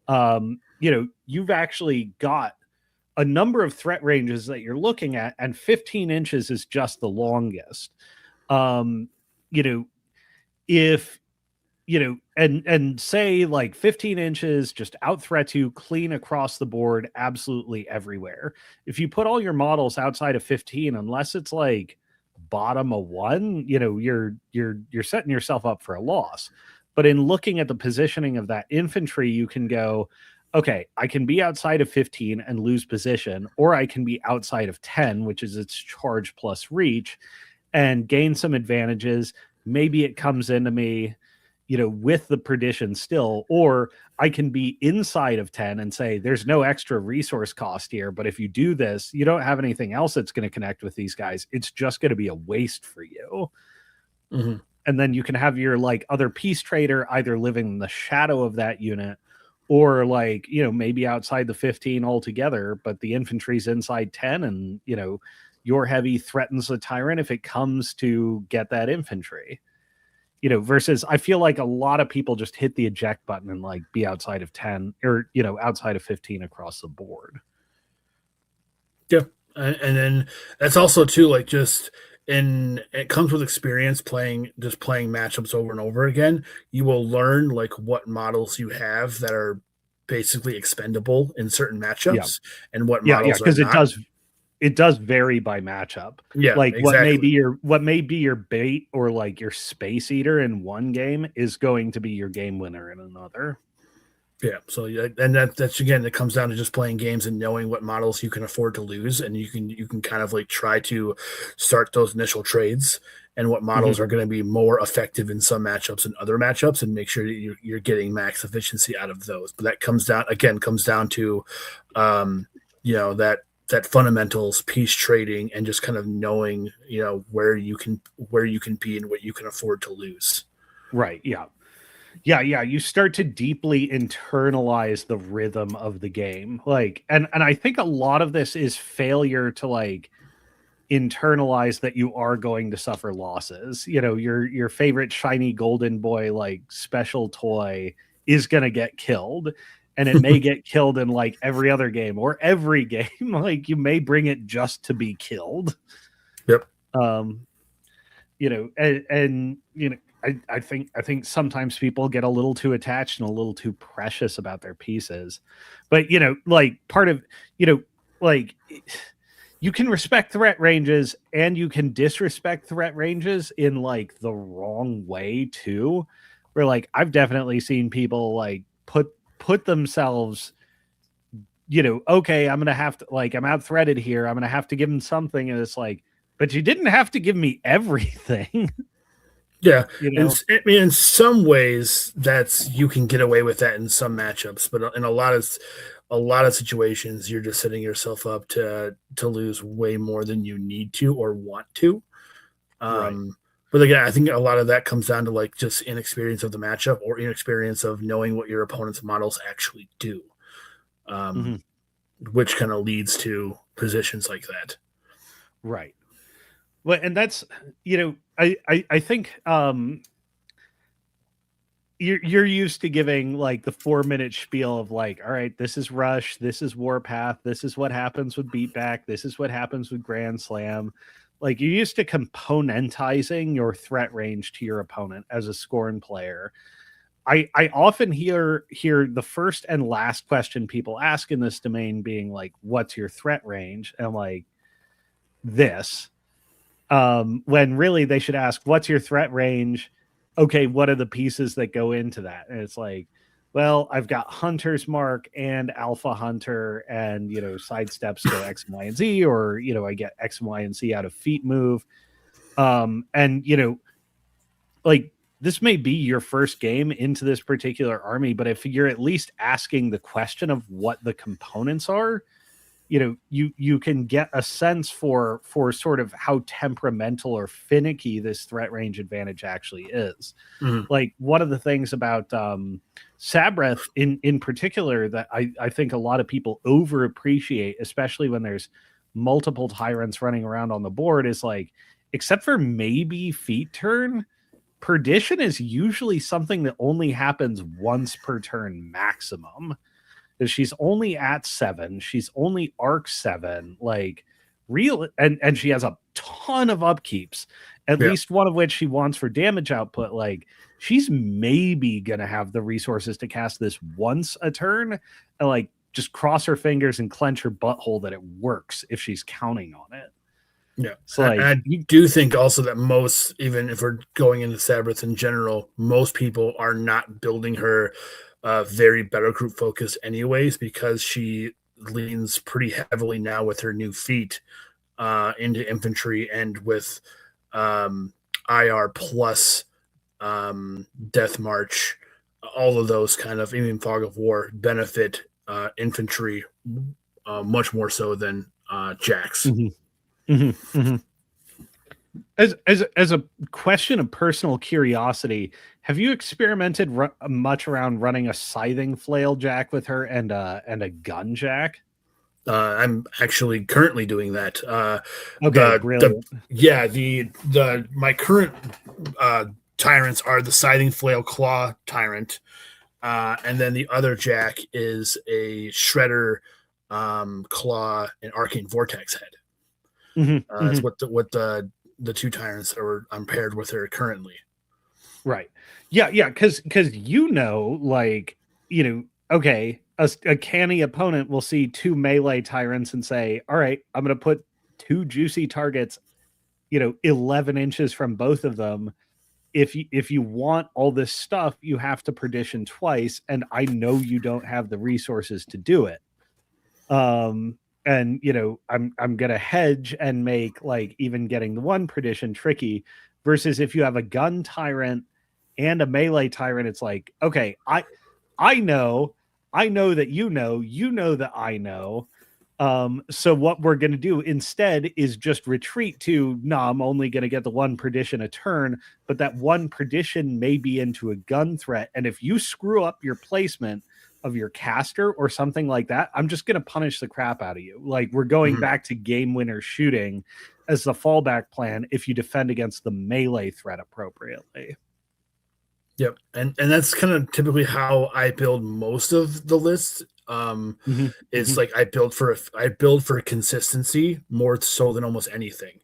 you know, you've actually got a number of threat ranges that you're looking at, and 15 inches is just the longest. You know, if you know, and say like 15 inches just out threats you clean across the board, absolutely everywhere. If you put all your models outside of 15, unless it's like bottom of 1, you know, you're setting yourself up for a loss. But in looking at the positioning of that infantry, you can go, okay, I can be outside of 15 and lose position, or I can be outside of 10, which is its charge plus reach, and gain some advantages. Maybe it comes into me, you know, with the perdition still, or I can be inside of 10 and say, there's no extra resource cost here, but if you do this, you don't have anything else that's going to connect with these guys. It's just going to be a waste for you. And then you can have your like other peace trader either living in the shadow of that unit, or like, you know, maybe outside the 15 altogether, but the infantry's inside 10, and, you know, your heavy threatens the tyrant if it comes to get that infantry. You know, versus I feel like a lot of people just hit the eject button and like be outside of 10, or, you know, outside of 15 across the board. Yeah. And then that's also too, like, just, and it comes with experience playing matchups over and over again. You will learn like what models you have that are basically expendable in certain matchups, and what models because are not. It does vary by matchup. Yeah, like exactly. what may be your bait or like your space eater in one game is going to be your game winner in another. Yeah. So yeah, and that's again, it comes down to just playing games and knowing what models you can afford to lose, and you can kind of like try to start those initial trades, and what models are going to be more effective in some matchups and other matchups, and make sure that you're getting max efficiency out of those. But that comes down to, you know, that fundamentals, piece trading, and just kind of knowing, you know, where you can be and what you can afford to lose. Right. Yeah. You start to deeply internalize the rhythm of the game. Like, and I think a lot of this is failure to like internalize that you are going to suffer losses. You know, your favorite shiny golden boy like special toy is going to get killed, and it may get killed in like every other game or every game. Like, you may bring it just to be killed. Yep. You know, and you know, I think sometimes people get a little too attached and a little too precious about their pieces. But, you know, like part of, you know, like, you can respect threat ranges and you can disrespect threat ranges in like the wrong way too. Where like I've definitely seen people like put themselves, you know, okay, I'm gonna have to, like, I'm out threaded here, I'm gonna have to give them something, and it's like, but you didn't have to give me everything. Yeah, You and know. I mean, in some ways, that's, you can get away with that in some matchups, but in a lot of situations, you're just setting yourself up to lose way more than you need to or want to. Right. But again, I think a lot of that comes down to like just inexperience of the matchup, or inexperience of knowing what your opponent's models actually do, which kind of leads to positions like that. Right. Well, and that's, you know, I think you're used to giving like the 4-minute spiel of like, all right, this is rush, this is warpath, this is what happens with beatback, this is what happens with grand slam. Like, you're used to componentizing your threat range to your opponent as a Scorn player. I often hear the first and last question people ask in this domain being like, what's your threat range? And I'm like, this. When really they should ask, what's your threat range? Okay, what are the pieces that go into that? And it's like, well, I've got Hunter's Mark and Alpha Hunter, and, you know, sidesteps go X, Y, and Z, or, you know, I get X, Y, and Z out of feat move. And, you know, like, this may be your first game into this particular army, but if you're at least asking the question of what the components are, you can get a sense for sort of how temperamental or finicky this threat range advantage actually is. Mhm. Like, one of the things about Sabreth in particular that I think a lot of people overappreciate, especially when there's multiple tyrants running around on the board, is like, except for maybe feat turn, perdition is usually something that only happens once per turn maximum. She's only at 7. She's only arc 7. Like, real, and she has a ton of upkeeps, at least one of which she wants for damage output. Like, she's maybe gonna have the resources to cast this once a turn, and like just cross her fingers and clench her butthole that it works if she's counting on it. Yeah. So like, I do think also that most, even if we're going into Sabreth in general, most people are not building her very battle group focused anyways, because she leans pretty heavily now with her new feat into infantry, and with IR plus Death March, all of those kind of, even Fog of War, benefit infantry much more so than jacks. Mm-hmm. Mm-hmm. Mm-hmm. As a question of personal curiosity, have you experimented much around running a scything flail jack with her and a gun jack? I'm actually currently doing that. Okay, brilliant. My current tyrants are the Scything Flail Claw tyrant, and then the other jack is a Shredder Claw and Arcane Vortex head. Mm-hmm. That's what the two tyrants are. I'm paired with her currently. Right. Yeah. Because like, okay, a canny opponent will see 2 melee tyrants and say, all right, I'm going to put 2 juicy targets, 11 inches from both of them. If you want all this stuff, you have to perdition twice, and I know you don't have the resources to do it. And I'm gonna hedge and make like even getting the 1 perdition tricky, versus if you have a gun tyrant and a melee tyrant, it's like, okay, I know that you know that I know. So what we're going to do instead is just retreat to, I'm only going to get the 1 perdition a turn, but that 1 perdition may be into a gun threat. And if you screw up your placement of your caster or something like that, I'm just going to punish the crap out of you. Like, we're going back to game winner shooting as the fallback plan if you defend against the melee threat appropriately. Yep. And that's kind of typically how I build most of the lists. It's like I build for consistency more so than almost anything.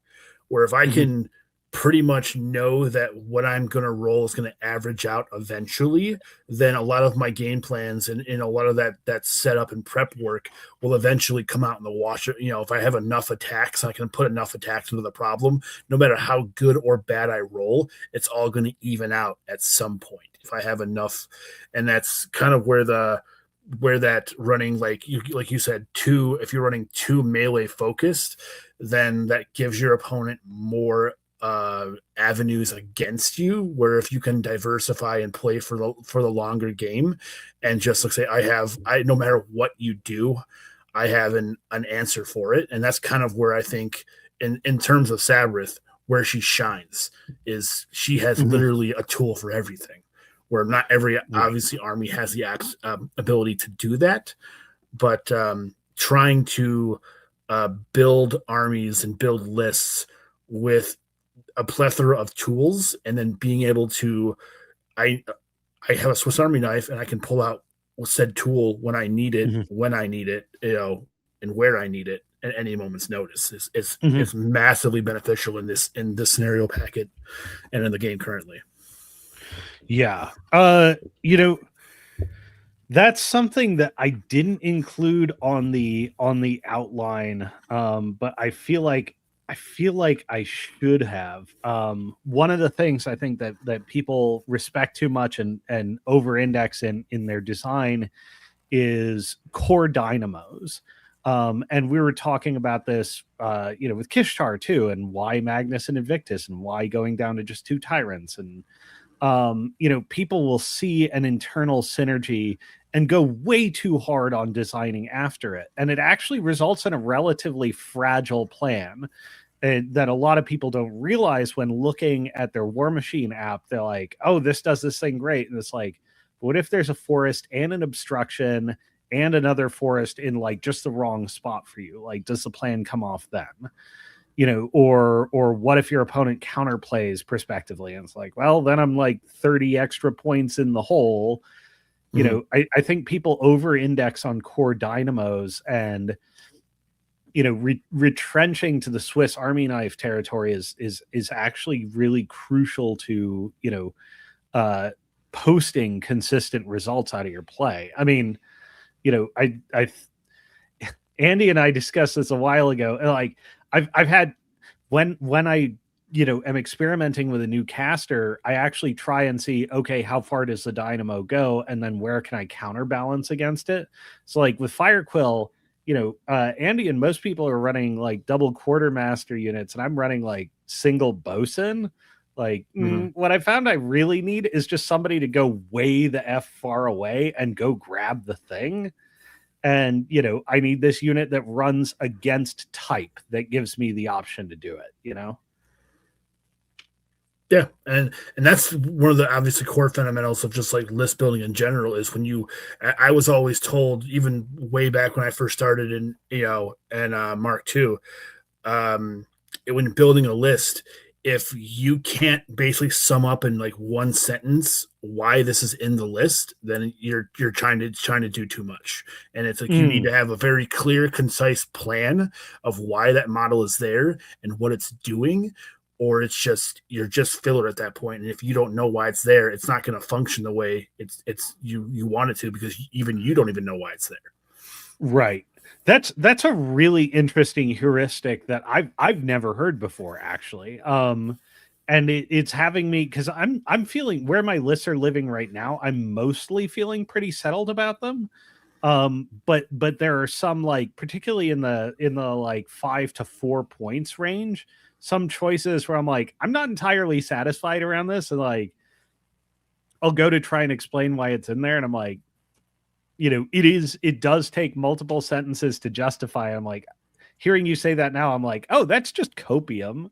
Where if I can pretty much know that what I'm going to roll is going to average out eventually, then a lot of my game plans and a lot of that setup and prep work will eventually come out in the wash. If I have enough attacks, I can put enough attacks into the problem. No matter how good or bad I roll, it's all going to even out at some point if I have enough. And that's kind of where that running, like you said, if you're running 2 melee focused, then that gives your opponent more avenues against you, where if you can diversify and play for the longer game, and just like say, I no matter what you do, I have an answer for it. And that's kind of where I think in terms of Sabreth, where she shines is she has literally a tool for everything, where not every obviously army has the ability to do that, but trying to build armies and build lists with a plethora of tools, and then being able to, I have a Swiss Army knife, and I can pull out said tool when I need it, when I need it, and where I need it at any moment's notice. It's massively beneficial in this scenario packet and in the game currently. Yeah. That's something that I didn't include on the outline, but I feel like I should have. One of the things I think that people respect too much and over-index in their design is core dynamos. And we were talking about this, with Kishtar too, and why Magnus and Invictus, and why going down to just 2 tyrants. And people will see an internal synergy and go way too hard on designing after it. And it actually results in a relatively fragile plan that a lot of people don't realize when looking at their War Machine app. They're like, oh, this does this thing great. And it's like, what if there's a forest and an obstruction and another forest in like just the wrong spot for you? Like, does the plan come off then? Or what if your opponent counterplays prospectively? And it's like, well, then I'm like 30 extra points in the hole. I think people over index on core dynamos, and retrenching to the Swiss Army knife territory is actually really crucial to posting consistent results out of your play. I mean, I Andy and I discussed this a while ago. Like, I've had when I am experimenting with a new caster, I actually try and see, okay, how far does the dynamo go, and then where can I counterbalance against it? So like with Firequill, Andy and most people are running like double quartermaster units, and I'm running like single bosun. Like, what I found I really need is just somebody to go way the F far away and go grab the thing. And, I need this unit that runs against type that gives me the option to do it, Yeah, and that's one of the obviously core fundamentals of just like list building in general is I was always told, even way back when I first started in Mark II, when building a list, if you can't basically sum up in like one sentence why this is in the list, then you're trying to do too much. And it's like you need to have a very clear, concise plan of why that model is there and what it's doing, or you're just filler at that point. And if you don't know why it's there, it's not going to function the way it's you want it to, because even you don't even know why it's there. Right. That's a really interesting heuristic that I've never heard before, actually. And it's having me, because I'm feeling where my lists are living right now, I'm mostly feeling pretty settled about them. But there are some, like particularly in the like 5 to 4 points range, some choices where I'm like, I'm not entirely satisfied around this, and like I'll go to try and explain why it's in there, and I'm like, it does take multiple sentences to justify. I'm like, hearing you say that now, I'm like, oh, that's just copium.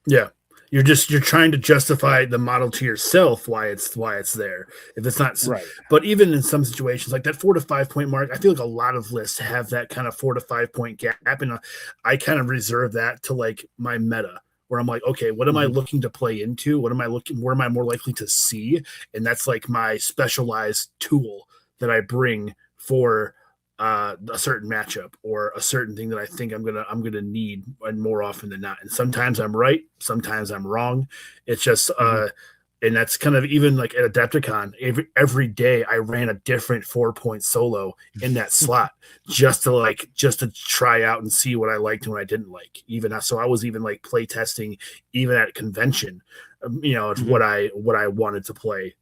Yeah. You're trying to justify the model to yourself why it's there. If it's not right. But even in some situations like that 4 to 5 point mark, I feel like a lot of lists have that kind of 4 to 5 point gap, and I kind of reserve that to like my meta, where I'm like, okay, what am I looking to play into? Where am I more likely to see? And that's like my specialized tool that I bring for a certain matchup or a certain thing that I think I'm gonna need, and more often than not. And sometimes I'm right, sometimes I'm wrong. It's just and that's kind of even like at Adepticon. Every day I ran a different 4-point solo in that slot just to try out and see what I liked and what I didn't like. So I was even like play testing even at convention. What I wanted to play,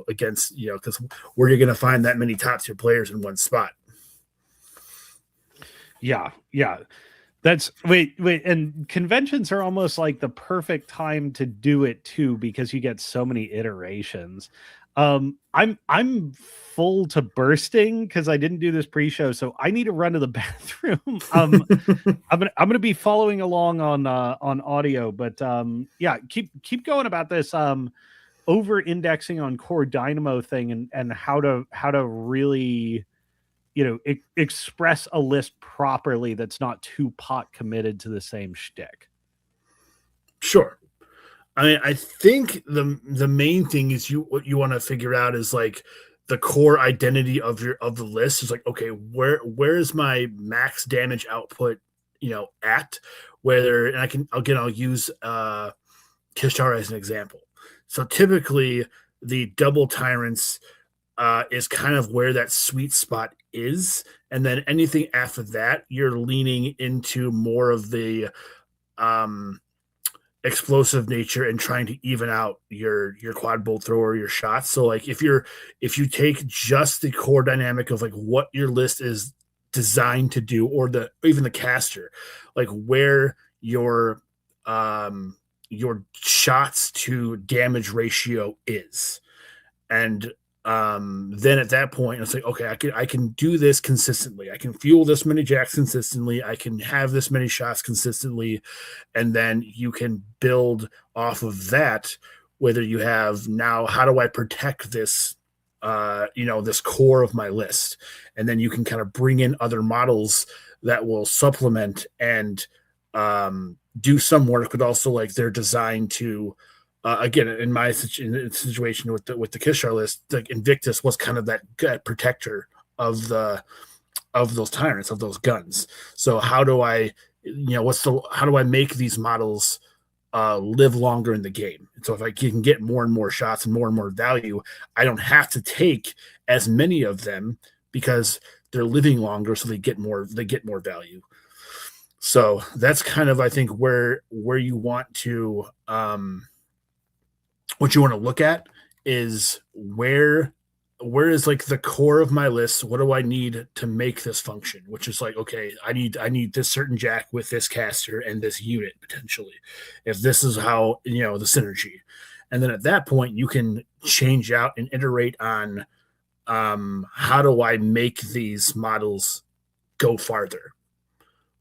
against, because where you're going to find that many top tier players in one spot. Yeah. That's wait, and conventions are almost like the perfect time to do it too, because you get so many iterations. I'm full to bursting because I didn't do this pre-show, so I need to run to the bathroom. I'm gonna be following along on audio, but yeah, keep going about this over indexing on core dynamo thing, and how to really express a list properly that's not too pot committed to the same shtick. Sure. I mean, I think the main thing is what you want to figure out is like the core identity of the list is like, okay, where is my max damage output, at, whether, and I'll use Kishar as an example. So typically the double tyrants is kind of where that sweet spot is. And then anything after that, you're leaning into more of the explosive nature and trying to even out your quad bolt thrower, your shots. So like if you take just the core dynamic of like what your list is designed to do, or even the caster, like where your your shots to damage ratio is. And then at that point, it's like, okay, I can do this consistently. I can fuel this many jacks consistently. I can have this many shots consistently, and then you can build off of that. Whether you have now, how do I protect this? This core of my list, and then you can kind of bring in other models that will supplement and do some work, but also like they're designed to. Again, in my situation with the Kishar list, like Invictus was kind of that protector of those tyrants, of those guns. So how do I, how do I make these models live longer in the game? And so if I can get more and more shots and more value, I don't have to take as many of them because they're living longer, so they get more value. So that's kind of, I think, where you want to what you want to look at is where is like the core of my list. What do I need to make this function? Which is like, okay, I need this certain jack with this caster and this unit potentially, if this is how, the synergy. And then at that point you can change out and iterate on how do I make these models go farther,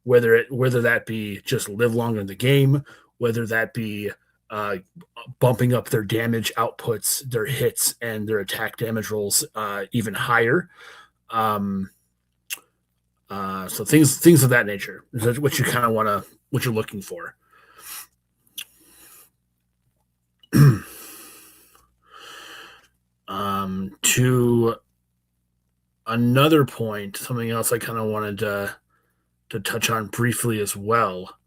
whether that be just live longer in the game, whether that be bumping up their damage outputs, their hits, and their attack damage rolls even higher. So things of that nature is what you kind of want to, what you're looking for. To another point, something else I kind of wanted to touch on briefly as well.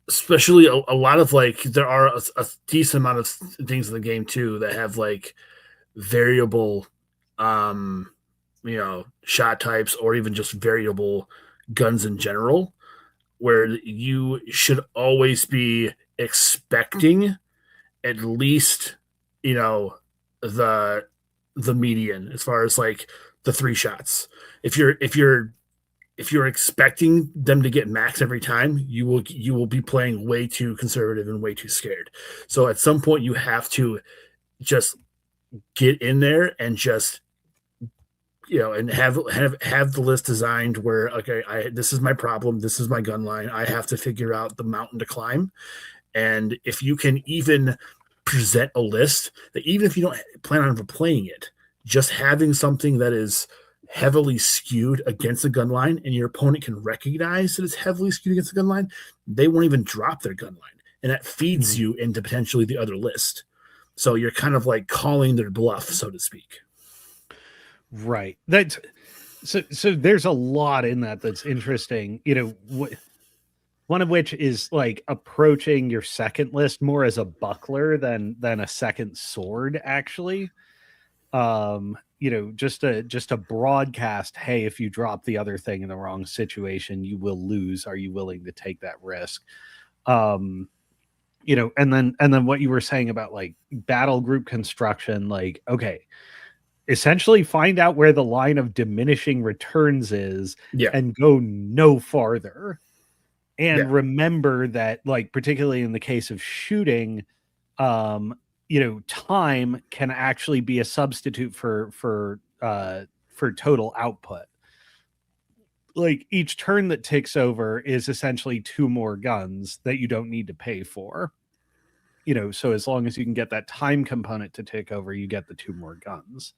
Especially a lot of like, there are a decent amount of things in the game too that have like variable, shot types, or even just variable guns in general, where you should always be expecting at least, the median as far as like the 3 shots. If you're expecting them to get max every time, you will be playing way too conservative and way too scared. So at some point you have to just get in there and just, and have the list designed where, okay, this is my problem. This is my gun line. I have to figure out the mountain to climb. And if you can even present a list that, even if you don't plan on playing it, just having something that is heavily skewed against the gun line and your opponent can recognize that it's heavily skewed against the gun line, they won't even drop their gun line. And that feeds you into potentially the other list. So you're kind of like calling their bluff, so to speak. Right. That's so there's a lot in that's interesting. One of which is like approaching your second list more as a buckler than a second sword, actually. Just a broadcast, hey, if you drop the other thing in the wrong situation, you will lose. Are you willing to take that risk? And then what you were saying about like battle group construction, like, okay, essentially find out where the line of diminishing returns is, and go no farther. And remember that, like, particularly in the case of shooting, time can actually be a substitute for total output. Like, each turn that ticks over is essentially 2 more guns that you don't need to pay for. So as long as you can get that time component to tick over, you get the 2 more guns.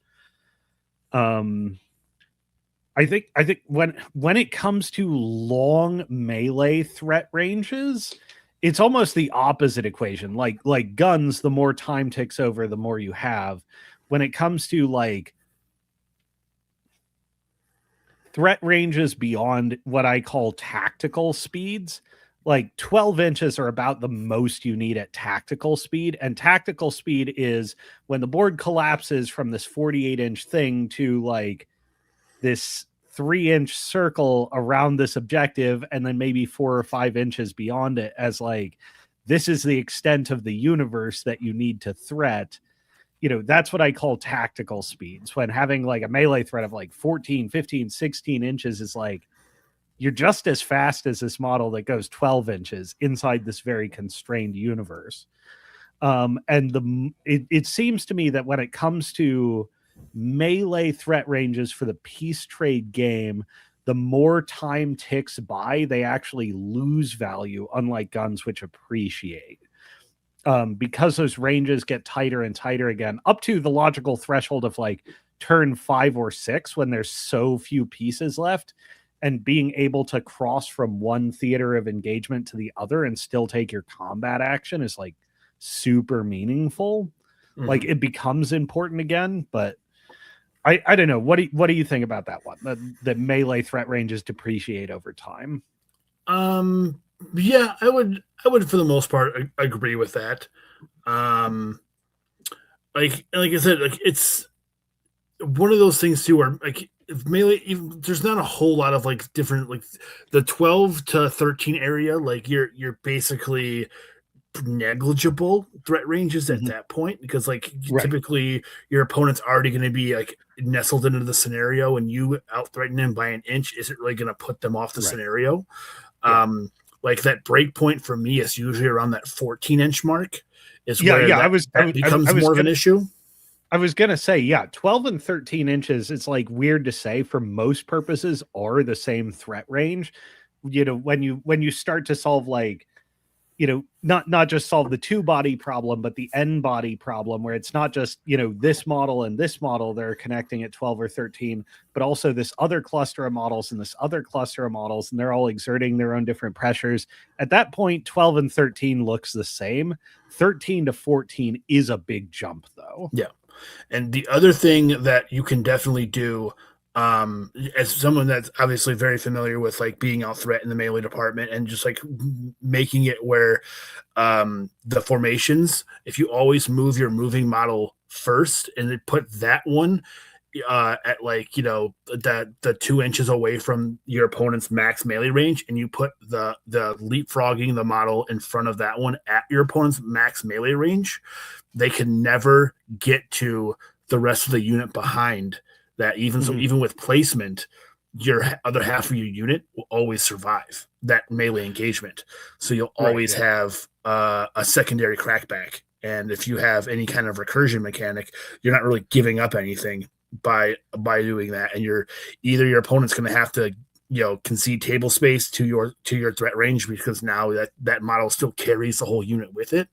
I think when it comes to long melee threat ranges, it's almost the opposite equation. Like guns, the more time ticks over, the more you have. When it comes to like threat ranges beyond what I call tactical speeds, like 12 inches are about the most you need at tactical speed. And tactical speed is when the board collapses from this 48-inch thing to like this 3-inch circle around this objective, and then maybe 4 or 5 inches beyond it, as like, this is the extent of the universe that you need to threat. That's what I call tactical speeds, when having like a melee threat of like 14, 15, 16 inches is like, you're just as fast as this model that goes 12 inches inside this very constrained universe. And it seems to me that when it comes to melee threat ranges for the peace trade game, the more time ticks by, they actually lose value, unlike guns, which appreciate. Because those ranges get tighter and tighter again, up to the logical threshold of like turn 5 or 6 when there's so few pieces left, and being able to cross from one theater of engagement to the other and still take your combat action is like super meaningful. Like it becomes important again. But I don't know. What do you think about that one? The melee threat ranges depreciate over time. Yeah, I would for the most part agree with that. Like I said, like it's one of those things too where like if melee, there's not a whole lot of like different, like the 12 to 13 area, like you're basically negligible threat ranges at that point, because like typically your opponent's already going to be like nestled into the scenario, and you out threaten them by an inch isn't really going to put them off the scenario. Like that break point for me is usually around that 14-inch mark is where that becomes more of an issue. I was going to say, 12 and 13 inches, it's like weird to say, for most purposes are the same threat range. You know, when you start to solve like, you know, not just solve the two body problem, but the n body problem, where it's not just, you know, this model and this model they're connecting at 12 or 13, but also this other cluster of models and this other cluster of models, and they're all exerting their own different pressures. At that point, 12 and 13 looks the same. 13 to 14 is a big jump, though. Yeah. And the other thing that you can definitely do, as someone that's obviously very familiar with like being out threat in the melee department and just like making it where the formations, if you always move your moving model first and then put that one at like, you know, that the 2 inches away from your opponent's max melee range, and you put the leapfrogging the model in front of that one at your opponent's max melee range, they can never get to the rest of the unit behind that. Even so, even with placement, your other half of your unit will always survive that melee engagement. So you'll always have a secondary crackback. And if you have any kind of recursion mechanic, you're not really giving up anything by doing that. And your opponent's going to have to, you know, concede table space to your threat range, because now that model still carries the whole unit with it,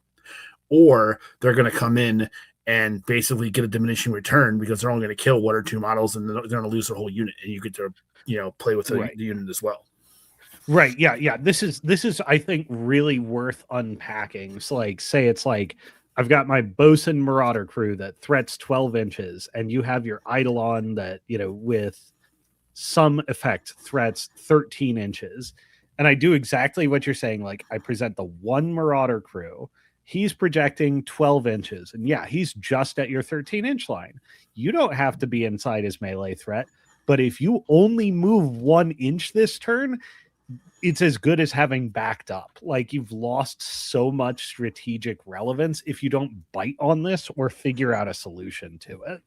or they're going to come in and basically get a diminishing return because they're only going to kill one or two models, and they're going to lose their whole unit, and you get to, you know, play with the unit as well. Right. Yeah. This is I think really worth unpacking. So like, say it's like, I've got my bosun marauder crew that threats 12 inches, and you have your eidolon that, you know, with some effect threats 13 inches. And I do exactly what you're saying. Like, I present the one marauder crew. He's projecting 12 inches. And he's just at your 13-inch line. You don't have to be inside his melee threat. But if you only move 1 inch this turn, it's as good as having backed up. Like, you've lost so much strategic relevance if you don't bite on this or figure out a solution to it.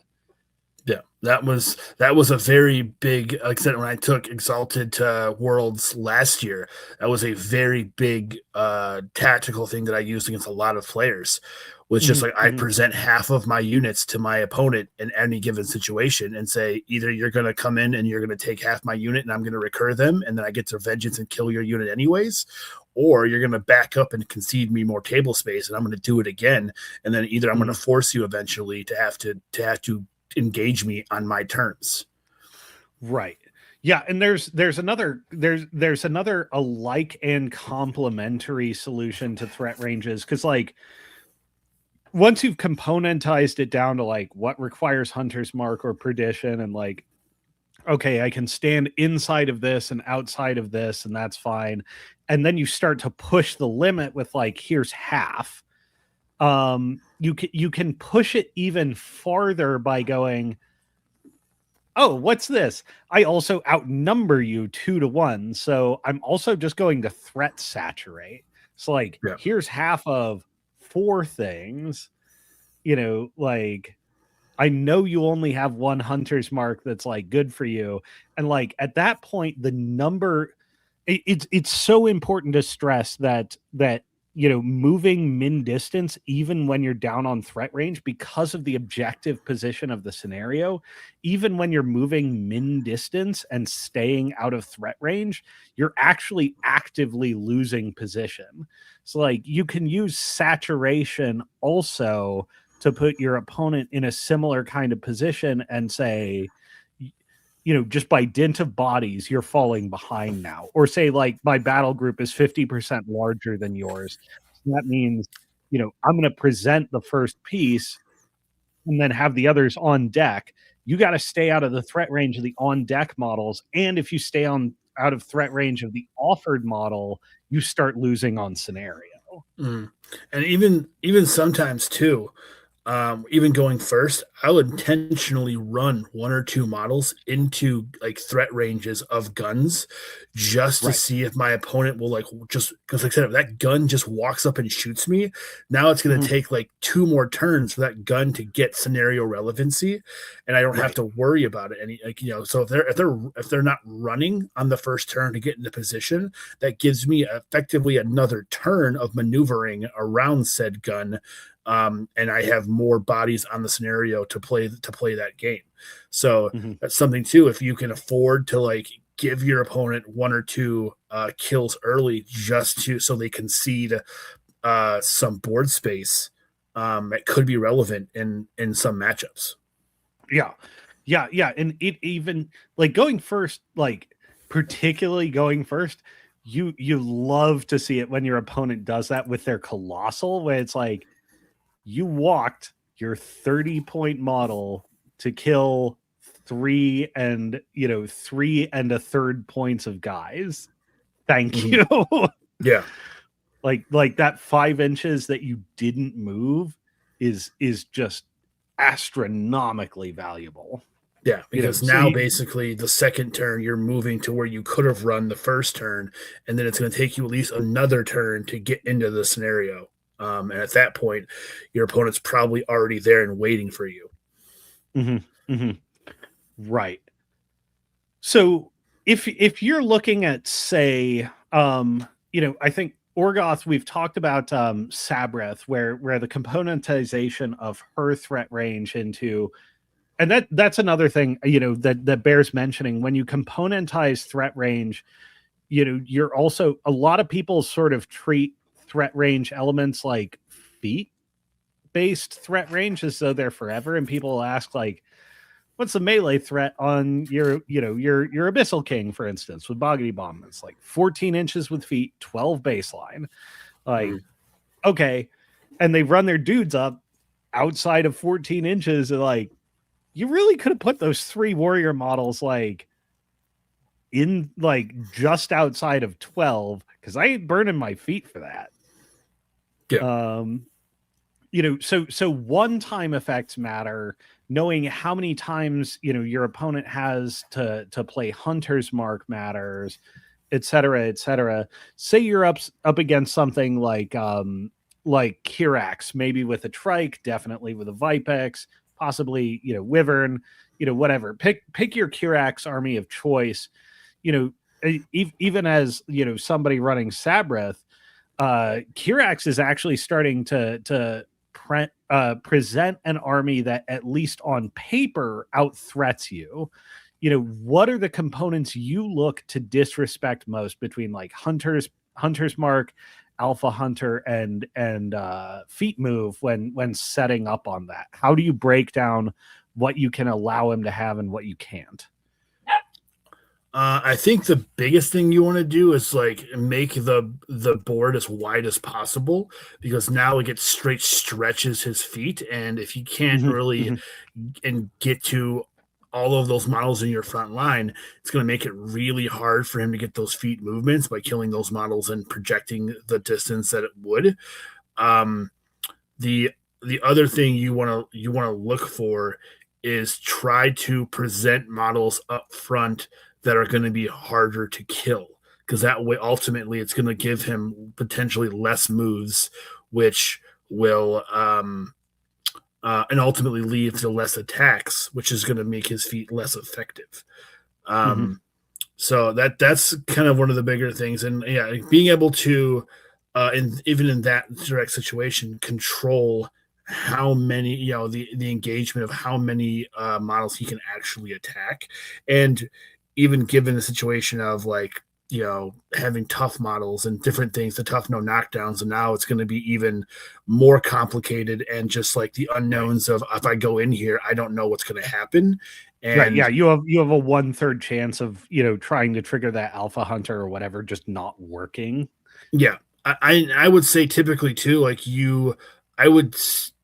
Yeah, that was a very big, like I said, when I took Exalted to Worlds last year, that was a very big tactical thing that I used against a lot of players. Was just like, I present half of my units to my opponent in any given situation and say, either you're going to come in and you're going to take half my unit and I'm going to recur them, and then I get their vengeance and kill your unit anyways, or you're going to back up and concede me more table space and I'm going to do it again, and then either I'm going to force you eventually to have to engage me on my terms. Right. Yeah, and there's another alike and complementary solution to threat ranges, because like, once you've componentized it down to like what requires Hunter's Mark or Perdition, and like, okay, I can stand inside of this and outside of this, and that's fine. And then you start to push the limit with like, here's half. You can push it even farther by going, oh, what's this? I also outnumber you 2-1. So I'm also just going to threat saturate. So like, here's half of 4 things, you know, like, I know you only have 1 Hunter's Mark that's like good for you. And like, at that point, the number, it's so important to stress that moving min distance even when you're down on threat range because of the objective position of the scenario, even when you're moving min distance and staying out of threat range, you're actually actively losing position. So like you can use saturation also to put your opponent in a similar kind of position and say, just by dint of bodies, you're falling behind now. Or say, like, my battle group is 50% larger than yours. So that means, I'm going to present the first piece and then have the others on deck. You got to stay out of the threat range of the on deck models. And if you stay out of threat range of the offered model, you start losing on scenario. And even sometimes too, even going first, I'll intentionally run one or two models into like threat ranges of guns just to see if my opponent will just because like I said, if that gun just walks up and shoots me, now it's going to take like 2 more turns for that gun to get scenario relevancy, and I don't have to worry about it any so if they're not running on the first turn to get into position, that gives me effectively another turn of maneuvering around said gun. And I have more bodies on the scenario to play that game. So that's something too. If you can afford to like give your opponent 1 or 2 kills early, just so they concede some board space, it could be relevant in some matchups. Yeah, and it even like going first, like particularly going first. You love to see it when your opponent does that with their colossal, where it's like, you walked your 30-point model to kill 3 and 3.33 points of guys. Thank you. Yeah. Like that 5 inches that you didn't move is just astronomically valuable. Yeah, because now basically the second turn you're moving to where you could have run the first turn, and then it's going to take you at least another turn to get into the scenario. And at that point, your opponent's probably already there and waiting for you. Right. So if you're looking at, say, I think Orgoth, we've talked about Sabreth, where the componentization of her threat range into, and that's another thing, that bears mentioning. When you componentize threat range, you're also, a lot of people sort of treat threat range elements like feat based threat range as though they're forever, and people ask like, what's the melee threat on your Abyssal King, for instance, with Boggity Bomb? It's like 14 inches with feet, 12 baseline. Like, okay. And they run their dudes up outside of 14 inches. And like, you really could have put those 3 warrior models like in like just outside of 12, because I ain't burning my feet for that. Yeah. So one-time effects matter. Knowing how many times your opponent has to play Hunter's Mark matters, et cetera. Say you're up against something like Kirax, maybe with a Trike, definitely with a Vipex, possibly Wyvern, whatever. Pick your Kirax army of choice. Even as somebody running Sabreth, Kirax is actually starting to present an army that, at least on paper, out threats you. What are the components you look to disrespect most between like Hunter's Mark, Alpha Hunter, and Feat Move when setting up on that? How do you break down what you can allow him to have and what you can't? I think the biggest thing you want to do is like make the board as wide as possible, because now it straight stretches his feet, and if you can't really and get to all of those models in your front line, it's going to make it really hard for him to get those feet movements by killing those models and projecting the distance that it would. The other thing you want to look for is try to present models up front that are going to be harder to kill, because that way ultimately it's going to give him potentially less moves, which will and ultimately lead to less attacks, which is going to make his feat less effective. So that's kind of one of the bigger things, and yeah, being able to, even in that direct situation, control how many, the engagement of how many models he can actually attack, and even given the situation of like having tough models and different things, the tough no knockdowns, and now it's going to be even more complicated, and just like the Right. unknowns of if I go in here, I don't know what's going to happen, Right. Yeah. and You have a 1/3 chance of, trying to trigger that alpha hunter or whatever, just not working. yeah, I would say typically too, like I would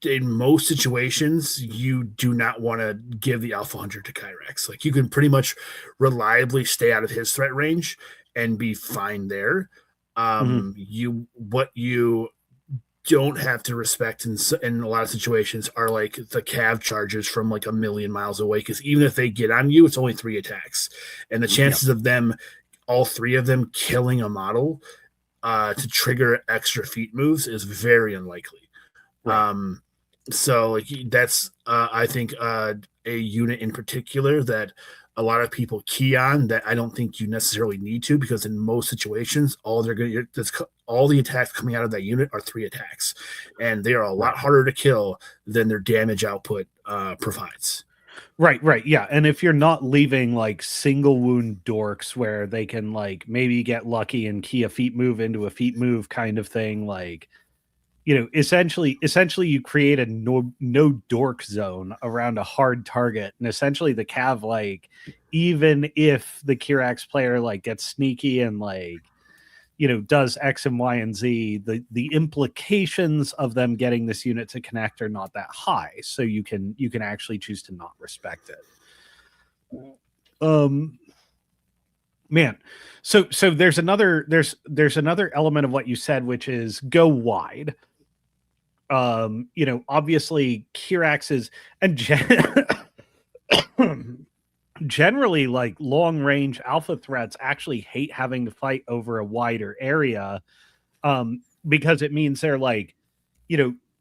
in most situations you do not want to give the Alpha Hunter to Kyrex. Like you can pretty much reliably stay out of his threat range and be fine there. Mhm. You what you don't have to respect in a lot of situations are like the cav charges from like a million miles away, because even if they get on you, it's only 3 attacks, and the Yeah. chances of them, all 3 of them, killing a model to trigger extra feat moves is very unlikely. Right. So like that's I think a unit in particular that a lot of people key on that I don't think you necessarily need to, because in most situations all the attacks coming out of that unit are 3 attacks, and they are a lot Right. harder to kill than their damage output provides. Right, right. Yeah. And if you're not leaving like single wound dorks where they can like maybe get lucky and key a feet move into a feet move kind of thing, like, essentially you create a no dork zone around a hard target. And essentially the Cav, like, even if the Kirax player like gets sneaky and like, does X and Y and Z, the implications of them getting this unit to connect are not that high. So you can actually choose to not respect it. Um, man. So there's another element of what you said, which is go wide. Obviously Kirax is and generally like long range alpha threats actually hate having to fight over a wider area, because it means they're like,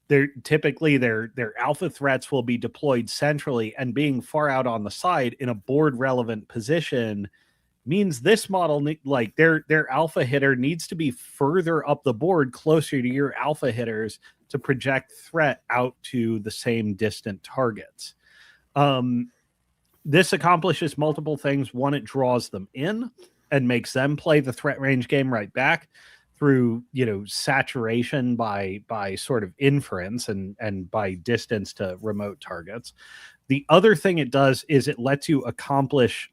they're typically their alpha threats will be deployed centrally, and being far out on the side in a board relevant position means this model, like their alpha hitter needs to be further up the board, closer to your alpha hitters, to project threat out to the same distant targets. Um, this accomplishes multiple things. One, it draws them in and makes them play the threat range game right back through, saturation by sort of inference and by distance to remote targets. The other thing it does is it lets you accomplish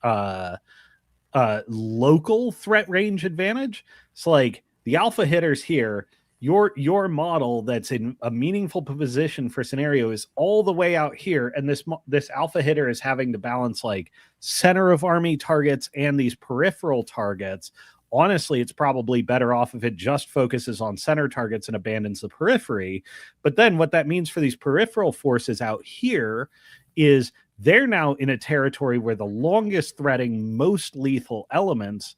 local threat range advantage. It's like the alpha hitters here, your model that's in a meaningful position for scenario is all the way out here, and this alpha hitter is having to balance like center of army targets and these peripheral targets. Honestly, it's probably better off if it just focuses on center targets and abandons the periphery. But then what that means for these peripheral forces out here is they're now in a territory where the longest threading, most lethal elements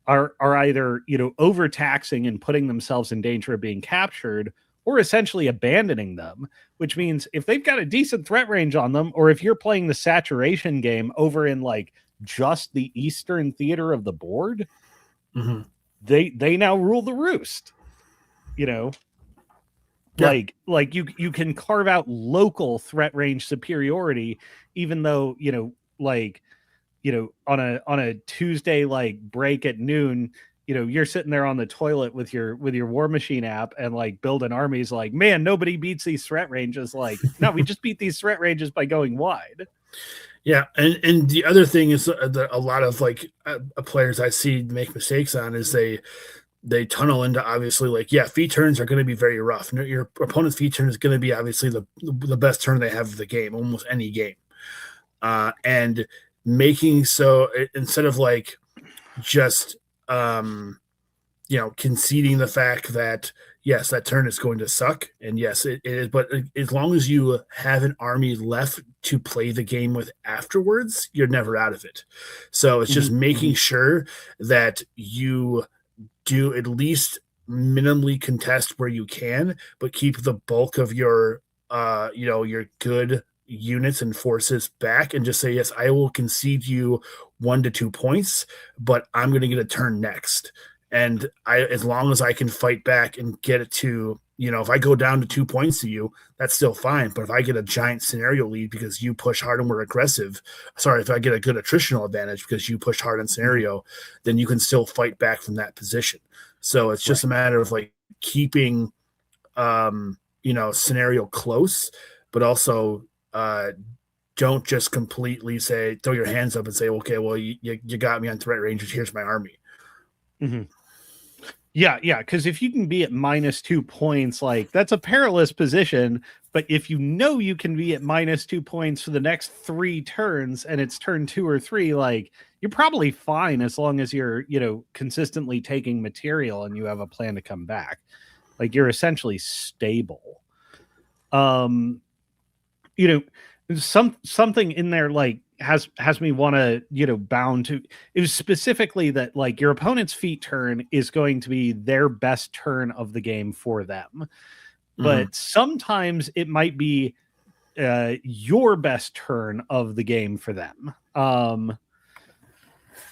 are either, overtaxing and putting themselves in danger of being captured, or essentially abandoning them, which means if they've got a decent threat range on them, or if you're playing the saturation game over in like just the eastern theater of the board, Mm-hmm. they now rule the roost. You know, Yeah, like you can carve out local threat range superiority, even though, like, on a Tuesday like break at noon, you're sitting there on the toilet with your War Machine app and like building armies. Like, man, nobody beats these threat ranges. Like, no, we just beat these threat ranges by going wide. yeah, and the other thing is a lot of like players I see make mistakes on is they tunnel into, obviously, like, yeah, feet turns are going to be very rough. Your opponent's feet turn is going to be obviously the best turn they have of the game, almost any game, and making so instead of like just conceding the fact that yes, that turn is going to suck, and yes, it is. But as long as you have an army left to play the game with afterwards, you're never out of it. So it's just making sure that you do at least minimally contest where you can, but keep the bulk of your your good units and forces back and just say, yes, I will concede you 1 to 2 points, but I'm going to get a turn next. And as long as I can fight back and get it to, if I go down to 2 points to you, that's still fine. But if I get a giant scenario lead because you push hard and we're aggressive, if I get a good attritional advantage because you push hard in scenario, then you can still fight back from that position. So it's just a matter of like keeping, scenario close, but also don't just completely throw your hands up and say, okay, well, you got me on threat range. Here's my army. Mm-hmm. Yeah, because if you can be at -2 points, like that's a perilous position. But if you know you can be at -2 points for the next 3 turns and it's turn 2 or 3, like you're probably fine as long as you're, consistently taking material and you have a plan to come back. Like you're essentially stable. Something in there like has me want to bound to it was specifically that like your opponent's feat turn is going to be their best turn of the game for them, but sometimes it might be your best turn of the game for them.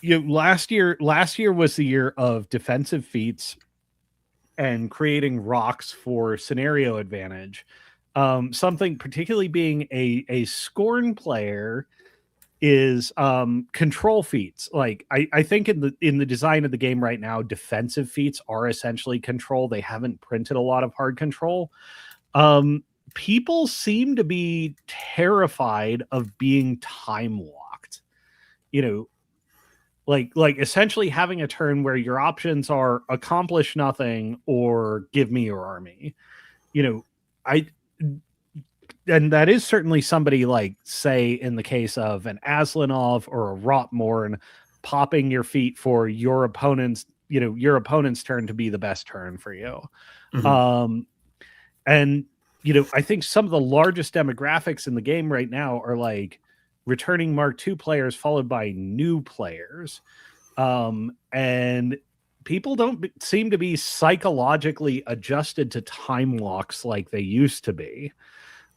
Last year was the year of defensive feats and creating rocks for scenario advantage. Something particularly being a Scorn player is control feats. Like I think in the design of the game right now, defensive feats are essentially control. They haven't printed a lot of hard control. People seem to be terrified of being time walked. Like essentially having a turn where your options are accomplish nothing or give me your army. And that is certainly somebody like, say, in the case of an Aslanov or a Rotmorn, popping your feet for your opponent's turn to be the best turn for you. And I think some of the largest demographics in the game right now are like returning Mark II players followed by new players. And people don't seem to be psychologically adjusted to time walks like they used to be.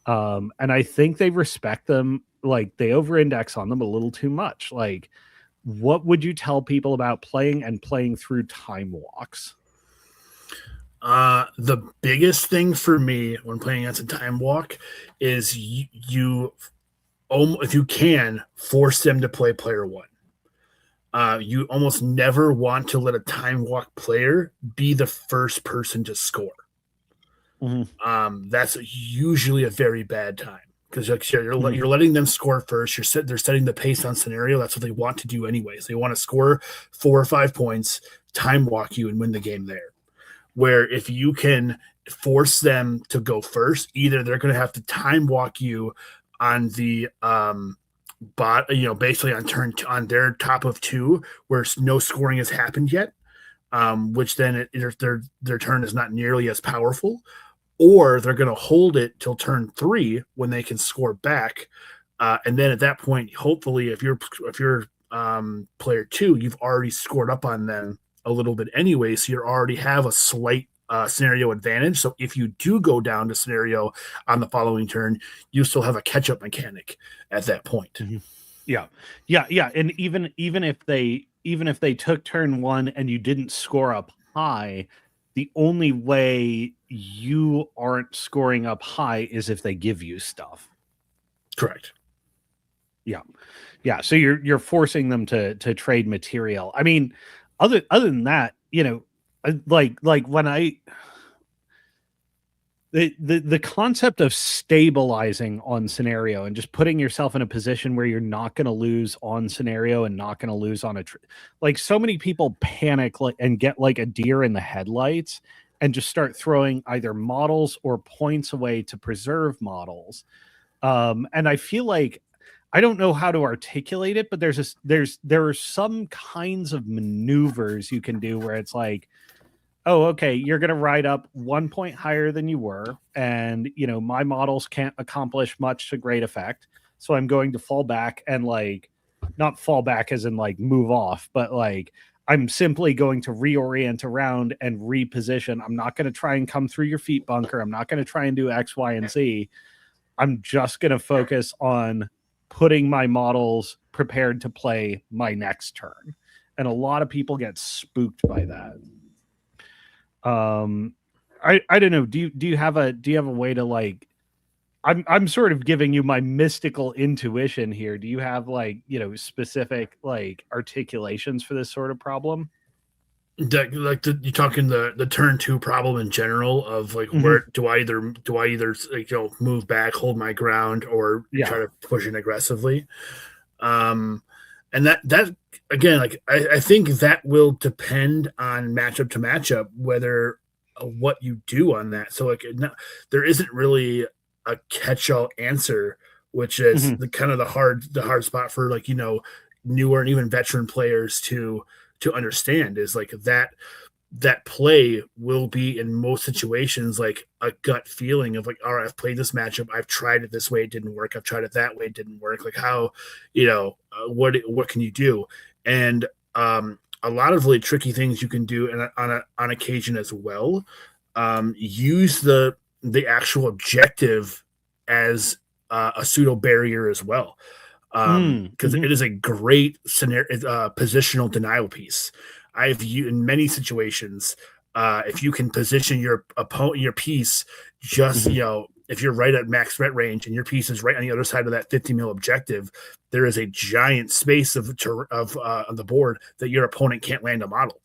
And I think they respect them, like they over-index on them a little too much. Like, what would you tell people about playing through time walks? The biggest thing for me when playing against a time walk is you if you can, force them to play player one. You almost never want to let a time walk player be the first person to score. That's usually a very bad time because you're letting them score first. They're setting the pace on scenario. That's what they want to do anyways. They want to score 4 or 5 points, time walk you, and win the game there. Where if you can force them to go first, either they're going to have to time walk you on the basically on their top of 2 where no scoring has happened yet, which then their turn is not nearly as powerful, or they're going to hold it till turn 3 when they can score back, and then at that point, hopefully, if you're player 2, you've already scored up on them a little bit anyway, so you already have a slight scenario advantage. So if you do go down to scenario on the following turn, you still have a catch-up mechanic at that point. Yeah. And even if they took turn 1 and you didn't score up high, the only way you aren't scoring up high is if they give you stuff. Correct. Yeah. So you're forcing them to trade material. I mean, other than that, like when the concept of stabilizing on scenario and just putting yourself in a position where you're not going to lose on scenario and not going to lose on like so many people panic and get like a deer in the headlights and just start throwing either models or points away to preserve models. And I feel like I don't know how to articulate it, but there are some kinds of maneuvers you can do where it's like, oh, okay, you're going to ride up 1 point higher than you were. And, my models can't accomplish much to great effect. So I'm going to fall back and not fall back as in move off, but I'm simply going to reorient around and reposition. I'm not going to try and come through your feet bunker. I'm not going to try and do X, Y, and Z. I'm just going to focus on putting my models prepared to play my next turn. And a lot of people get spooked by that. I don't know. Do you have a way to like, I'm sort of giving you my mystical intuition here. Do you have like, specific like articulations for this sort of problem? You're talking the turn two problem in general of like, Mm-hmm. where do I either like, move back, hold my ground, or Yeah. try to push in aggressively. And that again, like I think that will depend on matchup to matchup whether what you do on that. So like there isn't really a catch-all answer, which is Mm-hmm. the kind of the hard spot for like newer and even veteran players to understand, is like that play will be in most situations like a gut feeling of like, all right, I've played this matchup, I've tried it this way, it didn't work, I've tried it that way, it didn't work. Like how, what can you do? And a lot of really tricky things you can do, and on occasion as well, use the actual objective as a pseudo barrier as well, because Mm-hmm. it is a great scenario, positional denial piece. I've used in many situations. If you can position your opponent, your piece, just Mm-hmm. if you're right at max threat range and your piece is right on the other side of that 50 mil objective, there is a giant space of on the board that your opponent can't land a model.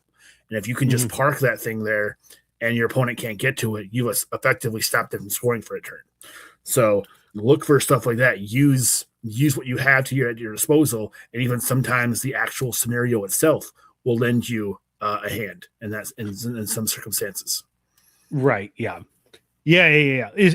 And if you can just Mm-hmm. park that thing there and your opponent can't get to it, you effectively stop them from scoring for a turn. So look for stuff like that. Use what you have at your disposal, and even sometimes the actual scenario itself will lend you a hand, and that's in some circumstances. Right. Yeah.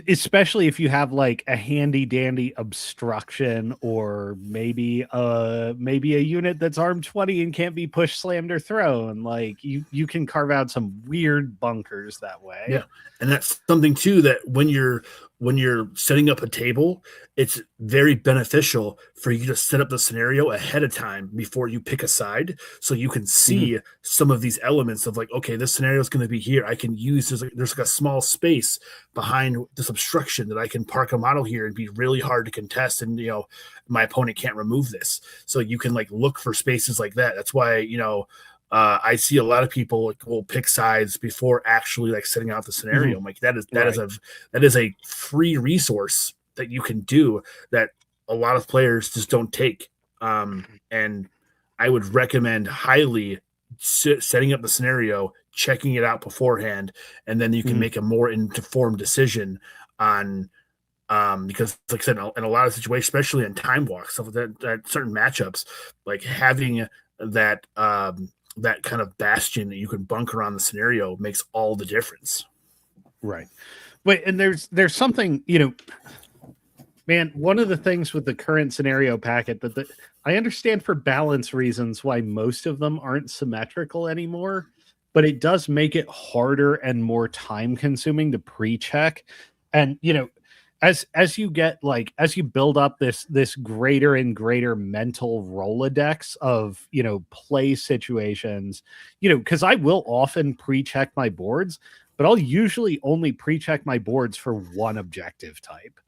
Especially if you have like a handy dandy obstruction, or maybe a unit that's armed 20 and can't be pushed, slammed, or thrown. Like you can carve out some weird bunkers that Yeah, way. and that's something too, that when you're setting up a table, it's very beneficial for you to set up the scenario ahead of time before you pick a side, so you can Mm-hmm. see some of these elements of like, okay, this scenario is going to be here. I can use there's like a small space behind this obstruction that I can park a model here and be really hard to contest, and my opponent can't remove this. So you can like look for spaces like that. That's why I see a lot of people like will pick sides before actually like setting out the scenario. Mm-hmm. I'm like, that Right. is a free resource that you can do that a lot of players just don't take. And I would recommend highly setting up the scenario, checking it out beforehand, and then you can Mm-hmm. make a more informed decision on, because like I said, in a lot of situations, especially in time walks, stuff that certain matchups, like having that that kind of bastion that you can bunker on the scenario makes all the difference. Right. Wait, and there's something, man, one of the things with the current scenario packet that I understand for balance reasons why most of them aren't symmetrical anymore, but it does make it harder and more time consuming to pre-check. And as you get like as you build up this greater and greater mental Rolodex of play situations, because I will often pre-check my boards, but I'll usually only pre-check my boards for one objective type.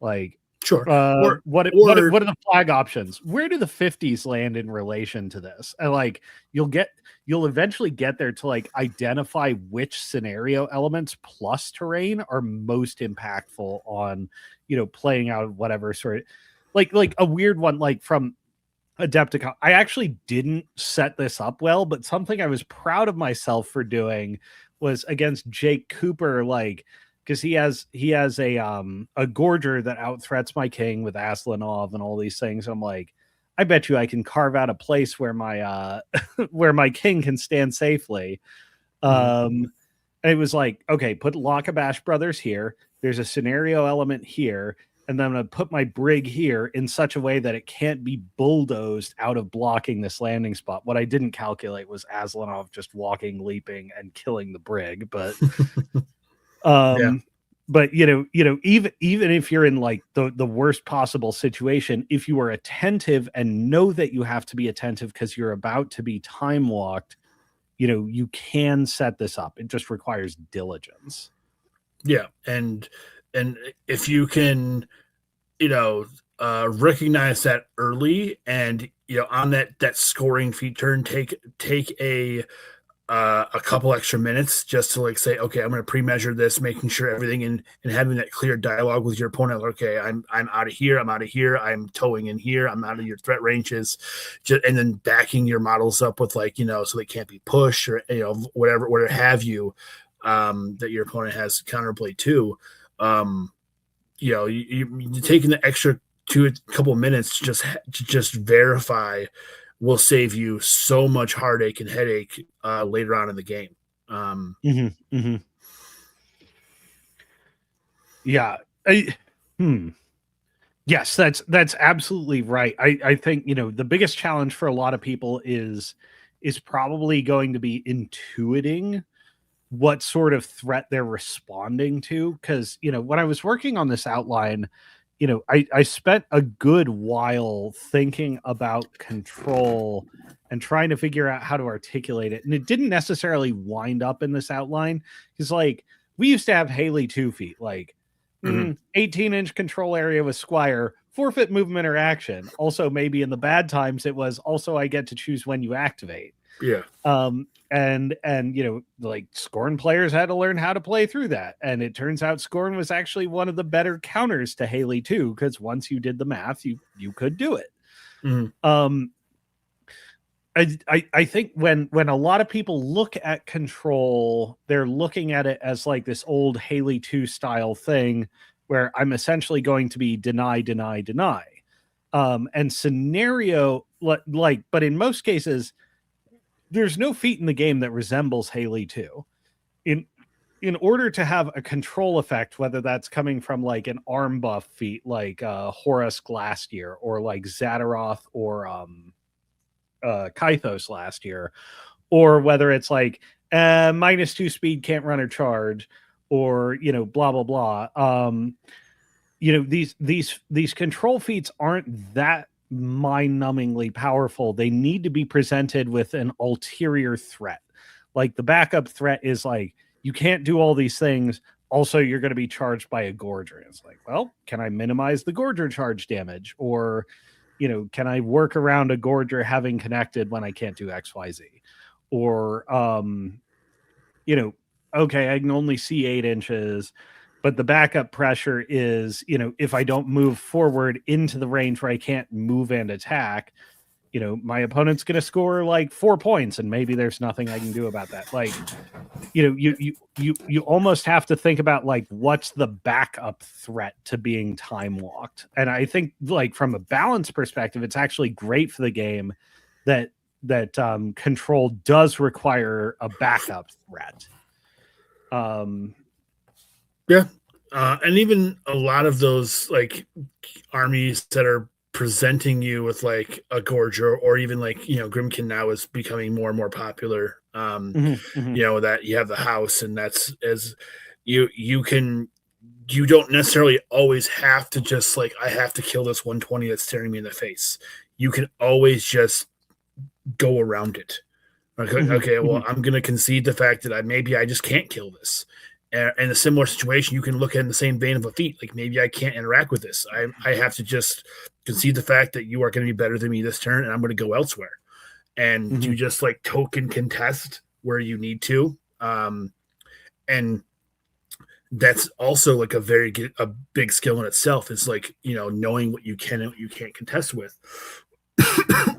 Like, Sure. Or what are the flag options? Where do the 50s land in relation to this? And like, you'll eventually get there to like identify which scenario elements plus terrain are most impactful on, playing out whatever sort of like a weird one, like from Adepticon. I actually didn't set this up well, but something I was proud of myself for doing was against Jake Cooper, like because he has a gorger that out threats my king with Aslanov and all these things. I'm like, I bet you I can carve out a place where my where my king can stand safely. And it was like, okay, put Lockabash Brothers here. There's a scenario element here, and then I'm going to put my brig here in such a way that it can't be bulldozed out of blocking this landing spot. What I didn't calculate was Aslanov just walking, leaping, and killing the brig. But yeah, but even if you're in like the worst possible situation, if you are attentive and know that you have to be attentive because you're about to be time walked, you can set this up. It just requires diligence. yeah, and and if you can, you know, recognize that early, and on that scoring feat turn, take a couple extra minutes just to like say, okay, I'm going to pre-measure this, making sure everything and having that clear dialogue with your opponent. Like, okay, I'm out of here. I'm out of here. I'm towing in here. I'm out of your threat ranges, and then backing your models up with like, so they can't be pushed or whatever have you, that your opponent has counterplay to. You taking the extra a couple of minutes to just verify will save you so much heartache and headache later on in the game. Yeah. Yes, that's absolutely right. I think, the biggest challenge for a lot of people is probably going to be intuiting what sort of threat they're responding to. Because, when I was working on this outline, I spent a good while thinking about control and trying to figure out how to articulate it. And it didn't necessarily wind up in this outline because, like, we used to have Haley 2 feet, like 18-inch control area with Squire, forfeit movement or action. Also, maybe in the bad times, it was also I get to choose when you activate. Yeah. And like Scorn players had to learn how to play through that. And it turns out Scorn was actually one of the better counters to Haley too, because once you did the math, you could do it. I think when a lot of people look at control, they're looking at it as like this old Haley 2 style thing where I'm essentially going to be deny. And scenario like, but in most cases, there's no feat in the game that resembles Haley 2. In order to have a control effect, whether that's coming from like an arm buff feat like Horus last year, or like Zadaroth or Kythos last year, or whether it's like -2 speed, can't run or charge, or blah blah blah. These control feats aren't that mind-numbingly powerful. They need to be presented with an ulterior threat. Like the backup threat is like, you can't do all these things. Also, you're going to be charged by a Gorger. It's like, well, can I minimize the Gorger charge damage? Or, can I work around a Gorger having connected when I can't do XYZ? Or, okay, I can only see 8 inches, but the backup pressure is, if I don't move forward into the range where I can't move and attack, my opponent's going to score like 4 points, and maybe there's nothing I can do about that. Like, you almost have to think about like, what's the backup threat to being time locked? And I think like from a balance perspective, it's actually great for the game that control does require a backup threat. Yeah. And even a lot of those like armies that are presenting you with like a Gorger, or even like, Grimkin now is becoming more and more popular. That you have the house, and that's as you don't necessarily always have to just like, I have to kill this 120 that's staring me in the face. You can always just go around it. Okay, well, I'm going to concede the fact that I just can't kill this. In a similar situation, you can look at in the same vein of a feat. Like, maybe I can't interact with this. I have to just concede the fact that you are going to be better than me this turn, and I'm going to go elsewhere. And you just like token contest where you need to. And that's also like a big skill in itself, is like, knowing what you can and what you can't contest with.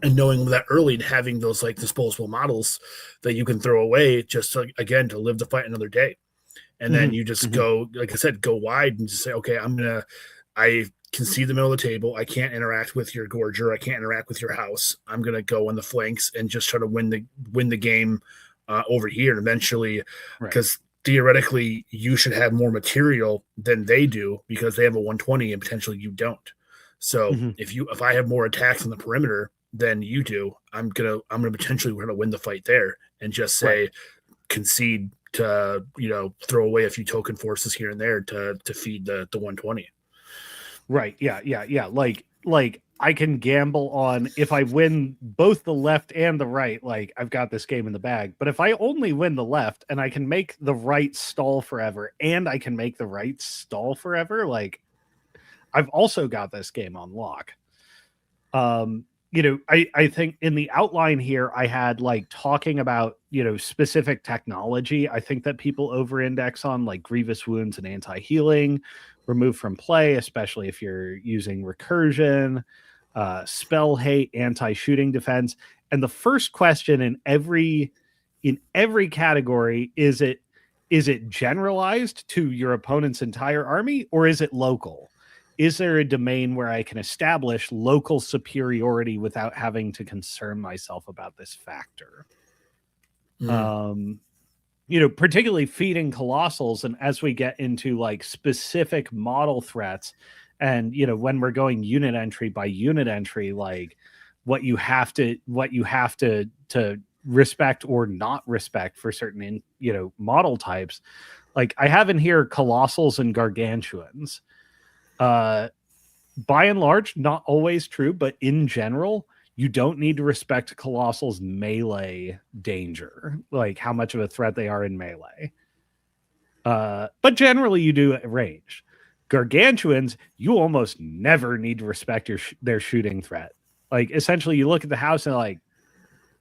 And knowing that early, and having those like disposable models that you can throw away just to, again, to live the fight another day. And then you just go, like I said, go wide and just say, okay, I can see the middle of the table. I can't interact with your Gorger. I can't interact with your house. I'm going to go on the flanks and just try to win the game over here. And eventually, because theoretically you should have more material than they do, because they have a 120 and potentially you don't. So if I have more attacks on the perimeter than you do, I'm gonna potentially win the fight there, and just say concede to throw away a few token forces here and there to feed the 120. Right. Yeah. Like I can gamble on if I win both the left and the right, like I've got this game in the bag. But if I only win the left and I can make the right stall forever and I can make the right stall forever, like I've also got this game on lock. I think in the outline here, I had like talking about, specific technology. I think that people over index on like grievous wounds and anti-healing, remove from play, especially if you're using recursion, spell hate, anti-shooting defense. And the first question in every category is it generalized to your opponent's entire army, or is it local? Is there a domain where I can establish local superiority without having to concern myself about this factor? Particularly feeding colossals, and as we get into like specific model threats, and when we're going unit entry by unit entry, like what you have to respect or not respect for certain model types. Like I have in here colossals and gargantuans. By and large, not always true, but in general, you don't need to respect colossal's melee danger, like how much of a threat they are in melee. But generally, you do at range. Gargantuans, you almost never need to respect their shooting threat. Like essentially, you look at the house and like,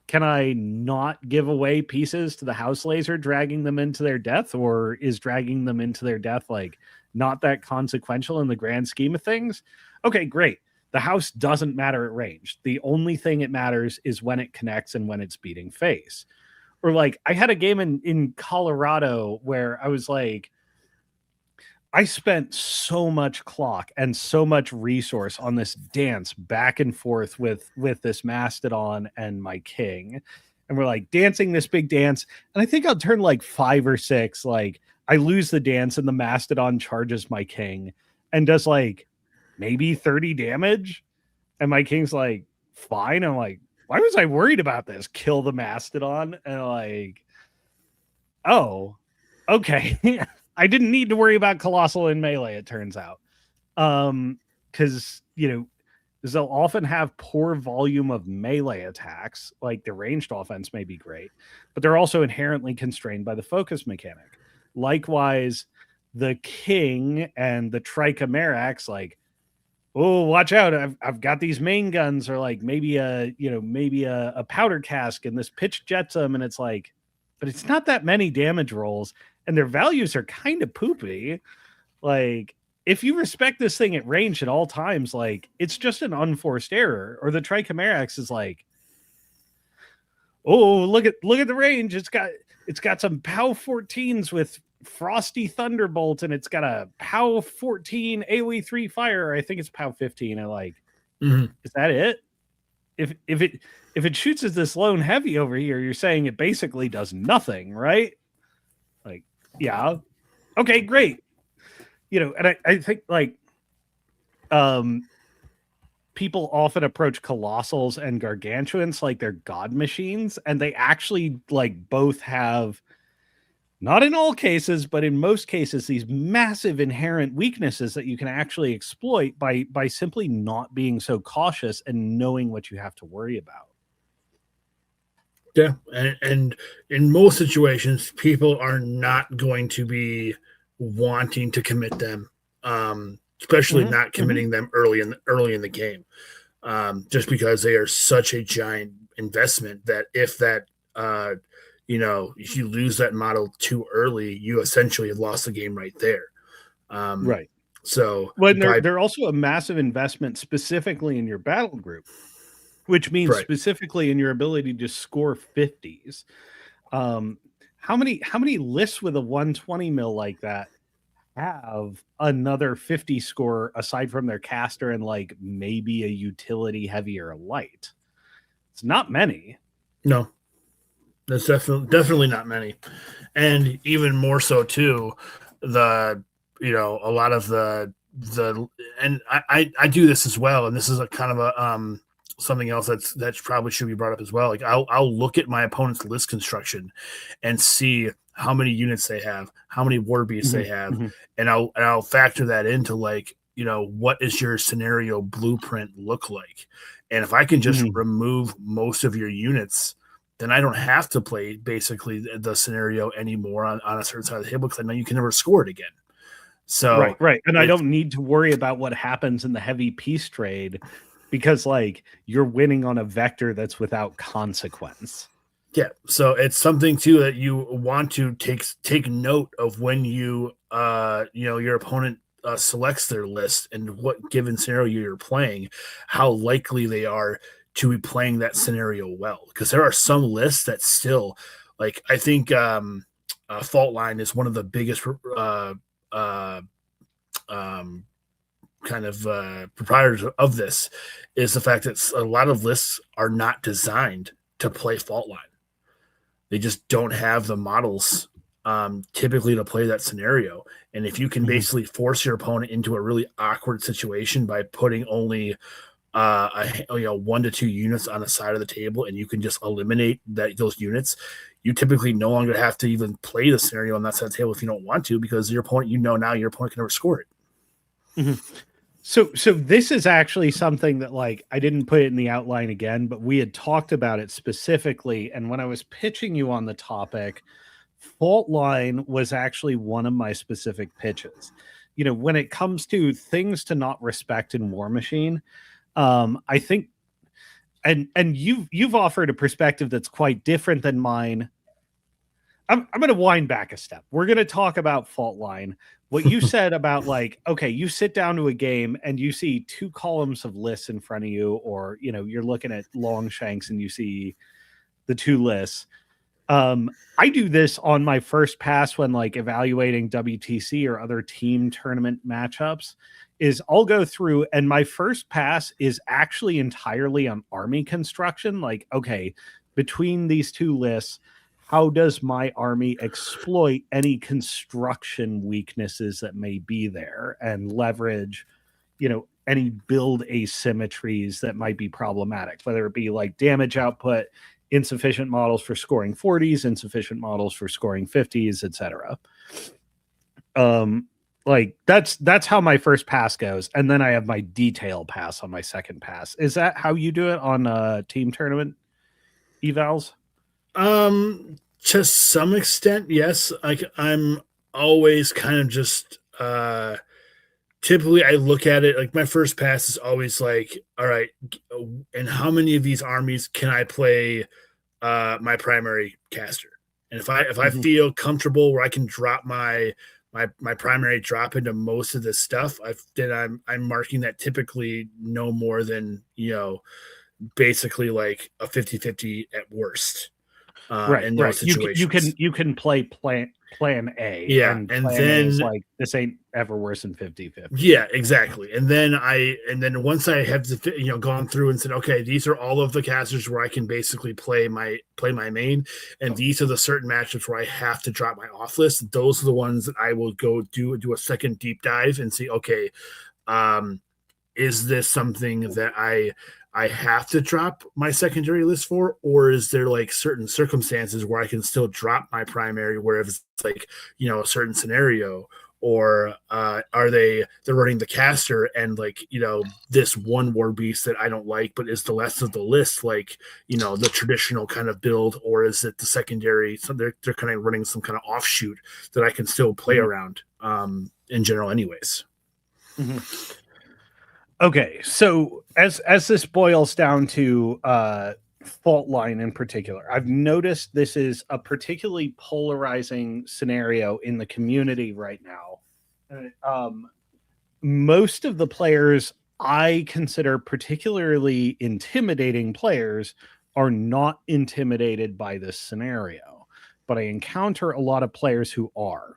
can I not give away pieces to the house laser, dragging them into their death, or is dragging them into their death like not that consequential in the grand scheme of things? Okay, great. The house doesn't matter at range. The only thing it matters is when it connects and when it's beating face. Or like I had a game in Colorado where I was like, I spent so much clock and so much resource on this dance back and forth with this Mastodon and my king. And we're like dancing this big dance. And I think I'll turn like 5 or 6. Like I lose the dance and the Mastodon charges my king and does like maybe 30 damage. And my king's like, fine. I'm like, why was I worried about this? Kill the Mastodon. And like, oh, okay. I didn't need to worry about colossal in melee, it turns out. Because, they'll often have poor volume of melee attacks. Like the ranged offense may be great, but they're also inherently constrained by the focus mechanic. Likewise, the king and the Trichomerax, like, oh, watch out! I've got these main guns, or like maybe a powder cask, and this pitch jets them, and it's like, but it's not that many damage rolls, and their values are kind of poopy. Like, if you respect this thing at range at all times, like it's just an unforced error. Or the Trichomerax is like, oh, look at the range. It's got some POW 14s with Frosty Thunderbolt, and it's got a POW 14 AoE 3 fire. I think it's POW 15. I like, Is that it? If it shoots as this lone heavy over here, you're saying it basically does nothing, right? Like, yeah. Okay, great. And I think like people often approach colossals and gargantuans like they're god machines, and they actually like both have, not in all cases, but in most cases, these massive inherent weaknesses that you can actually exploit by simply not being so cautious and knowing what you have to worry about. Yeah, and in most situations, people are not going to be wanting to commit them, especially not committing them early in the game, just because they are such a giant investment that if that if you lose that model too early, you essentially have lost the game right there. Right. So they're also a massive investment specifically in your battle group, which means specifically in your ability to score 50s. How many lists with a 120 mil like that have another 50 score aside from their caster and like maybe a utility heavier light? It's not many. No. That's definitely not many. And even more so too, a lot of the and I do this as well, and this is a kind of a something else that probably should be brought up as well. Like I'll look at my opponent's list construction and see how many units they have, how many war beasts they have, and I'll factor that into like, what is your scenario blueprint look like? And if I can just remove most of your units, then I don't have to play basically the scenario anymore on a certain side of the table because I know you can never score it again. So right. And I don't need to worry about what happens in the heavy piece trade because like you're winning on a vector that's without consequence. Yeah, so it's something too that you want to take note of when your opponent selects their list and what given scenario you're playing, how likely they are to be playing that scenario well. Because there are some lists that still, like I think, Fault Line is one of the biggest kind of proprietors of this. Is the fact that a lot of lists are not designed to play Fault Line. They just don't have the models typically to play that scenario. And if you can basically force your opponent into a really awkward situation by putting only 1 to 2 units on the side of the table, and you can just eliminate those units, you typically no longer have to even play the scenario on that side of the table if you don't want to, because your opponent, now your opponent can never score it. So this is actually something that like I didn't put it in the outline again, but we had talked about it specifically. And when I was pitching you on the topic, Fault Line was actually one of my specific pitches. When it comes to things to not respect in War Machine, I think, and you've offered a perspective that's quite different than mine. I'm going to wind back a step. We're going to talk about Fault Line. What you said about like, okay, you sit down to a game and you see 2 columns of lists in front of you, or, you're looking at Longshanks and you see the 2 lists. I do this on my first pass when like evaluating WTC or other team tournament matchups is I'll go through and my first pass is actually entirely on army construction. Like, okay, between these 2 lists, how does my army exploit any construction weaknesses that may be there and leverage, any build asymmetries that might be problematic, whether it be like damage output, insufficient models for scoring 40s, insufficient models for scoring 50s, etc. Like that's how my first pass goes. And then I have my detail pass on my second pass. Is that how you do it on team tournament evals? To some extent, yes. I'm always kind of just typically I look at it like my first pass is always like, all right, and how many of these armies can I play my primary caster? And if I feel comfortable where I can drop my primary drop into most of this stuff, then I'm marking that typically no more than basically like a 50-50 at worst. Right. In those situations. You can play plan A. Yeah. And then A is like this ain't ever worse than 50-50. Yeah, exactly. And then once I have gone through and said, okay, these are all of the casters where I can basically play my main, and these are the certain matchups where I have to drop my off list. Those are the ones that I will go do a second deep dive and see, okay, is this something that I have to drop my secondary list for, or is there like certain circumstances where I can still drop my primary, where if it's like, a certain scenario, or are they're running the caster and like, this one war beast that I don't like, but is the rest of the list like, the traditional kind of build, or is it the secondary? So they're kind of running some kind of offshoot that I can still play around in general anyways. Okay, so as this boils down to Fault Line in particular, I've noticed this is a particularly polarizing scenario in the community right now. Most of the players I consider particularly intimidating players are not intimidated by this scenario, but I encounter a lot of players who are.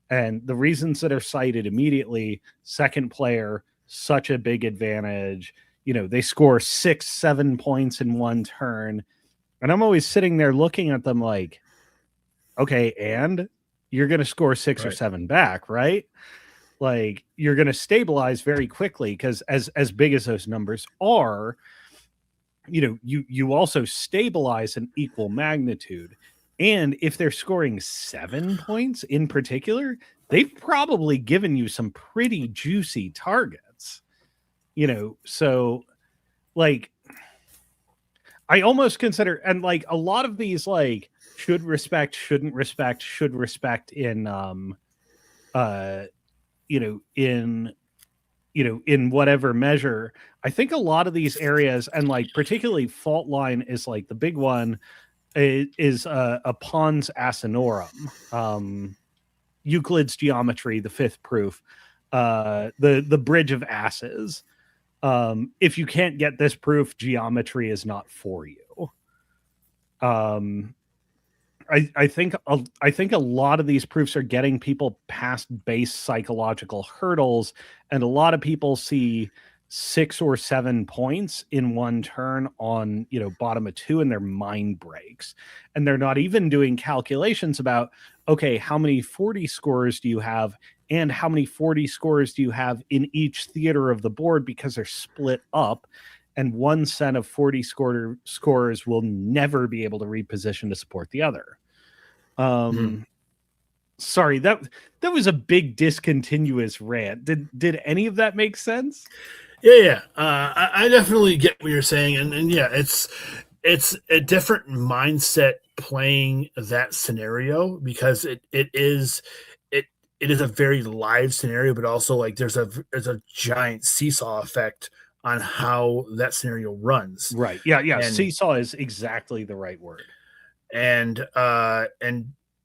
And the reasons that are cited immediately: second player, such a big advantage. They score 6-7 points in one turn. And I'm always sitting there looking at them like, okay, and you're going to score 6 or 7 back, right? Like you're going to stabilize very quickly, because as big as those numbers are, you also stabilize an equal magnitude. And if they're scoring 7 points in particular, they've probably given you some pretty juicy targets. So like I almost consider, and like a lot of these like should respect, shouldn't respect, should respect in uh in in whatever measure. I think a lot of these areas, and like particularly fault line is like the big one, is a pons asinorum, Euclid's geometry, the fifth proof, the bridge of asses. If you can't get this proof, geometry is not for you. I think a lot of these proofs are getting people past base psychological hurdles, and a lot of people see 6 or 7 points in one turn on bottom of 2, and their mind breaks, and they're not even doing calculations about, okay, how many 40 scores do you have, and how many 40 scores do you have in each theater of the board, because they're split up, and one set of 40 scorers will never be able to reposition to support the other. Sorry, that was a big discontinuous rant. Did any of that make sense? Yeah. I definitely get what you're saying, and yeah, it's a different mindset playing that scenario, because it is a very live scenario, but also like there's a giant seesaw effect on how that scenario runs. Right. Yeah. And seesaw is exactly the right word. And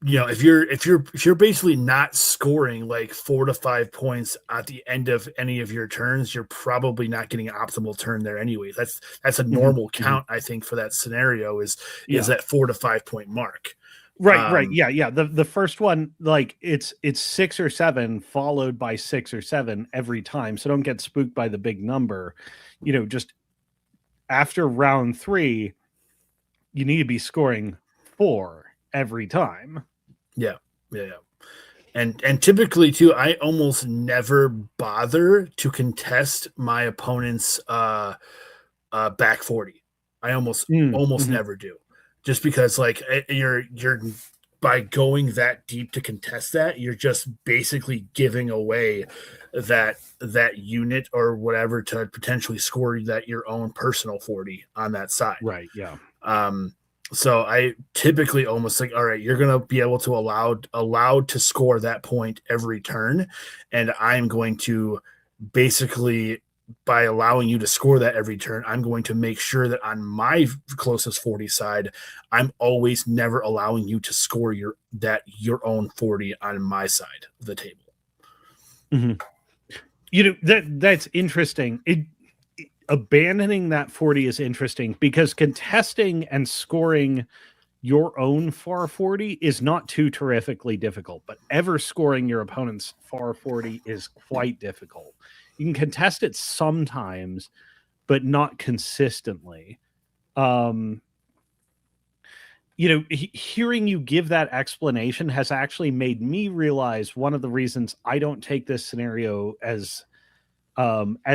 if you're basically not scoring like 4 to 5 points at the end of any of your turns, you're probably not getting an optimal turn there anyway. That's a normal count, I think, for that scenario is that 4 to 5 point mark. Right. Yeah. The first one, like it's 6 or 7 followed by 6 or 7 every time. So don't get spooked by the big number. Just after round 3, you need to be scoring 4 every time. Yeah. And typically too, I almost never bother to contest my opponent's back 40. I almost never do. Just because like you're by going that deep to contest that, you're just basically giving away that unit or whatever to potentially score that your own personal 40 on that side. Right. Yeah. So I typically almost like, all right, you're going to be able to allowed to score that point every turn. And I'm going to basically, by allowing you to score that every turn, I'm going to make sure that on my closest 40 side, I'm always never allowing you to score your own 40 on my side of the table. That's interesting. Abandoning that 40 is interesting, because contesting and scoring your own far 40 is not too terrifically difficult, but ever scoring your opponent's far 40 is quite difficult. You can contest it sometimes, but not consistently. Hearing you give that explanation has actually made me realize one of the reasons I don't take this scenario as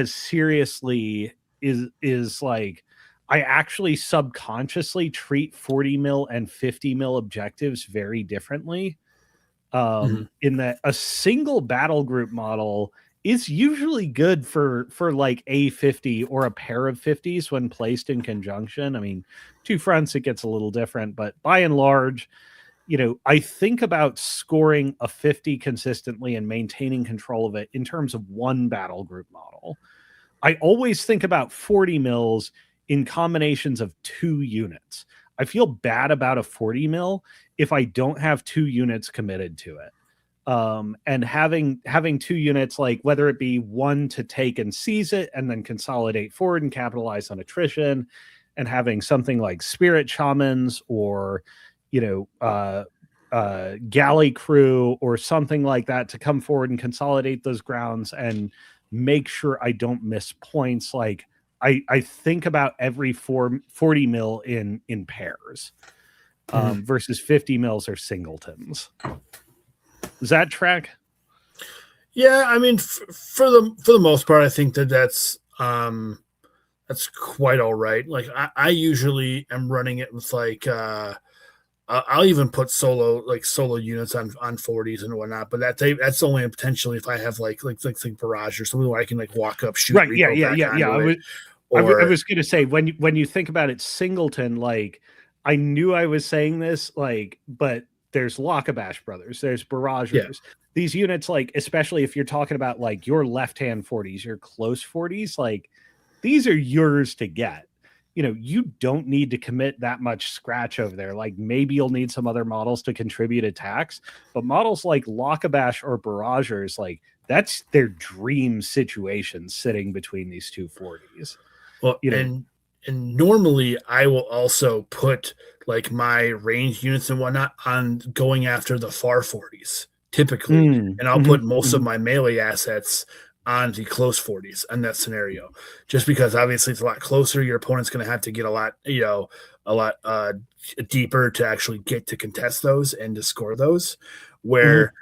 seriously is like I actually subconsciously treat 40 mil and 50 mil objectives very differently. In that a single battle group model is usually good for like a 50 or a pair of 50s when placed in conjunction. I mean, 2 fronts, it gets a little different, but by and large, I think about scoring a 50 consistently and maintaining control of it in terms of one battle group model. I always think about 40 mils in combinations of 2 units. I feel bad about a 40 mil if I don't have 2 units committed to it. And having 2 units, like whether it be one to take and seize it and then consolidate forward and capitalize on attrition, and having something like spirit shamans or galley crew or something like that to come forward and consolidate those grounds and make sure I don't miss points. Like I think about every 40 mil in pairs versus 50 mils or singletons. Does that track? Yeah, I mean, for the most part, I think that's quite all right. Like I usually am running it with like I'll even put solo units on 40s and whatnot, but that's only potentially if I have like barrage or something where I can like walk up, shoot Right. Yeah. repo Yeah. back Yeah. Yeah. onto it. I Or was going to say when you think about it, singleton, like I knew I was saying this, like, but there's Lockabash Brothers, there's yeah, Barragers. These units, like, especially if you're talking about like your left hand 40s, your close 40s, like these are yours to get. You know, you don't need to commit that much scratch over there. Like maybe you'll need some other models to contribute attacks, but models like Lockabash or Barragers, like that's their dream situation sitting between these two 40s. well, You know, and normally I will also put like my ranged units and whatnot on going after the far 40s typically, and I'll put most of my melee assets on the close 40s in that scenario, just because obviously it's a lot closer. Your opponent's going to have to get a lot, a lot deeper to actually get to contest those and to score those. Where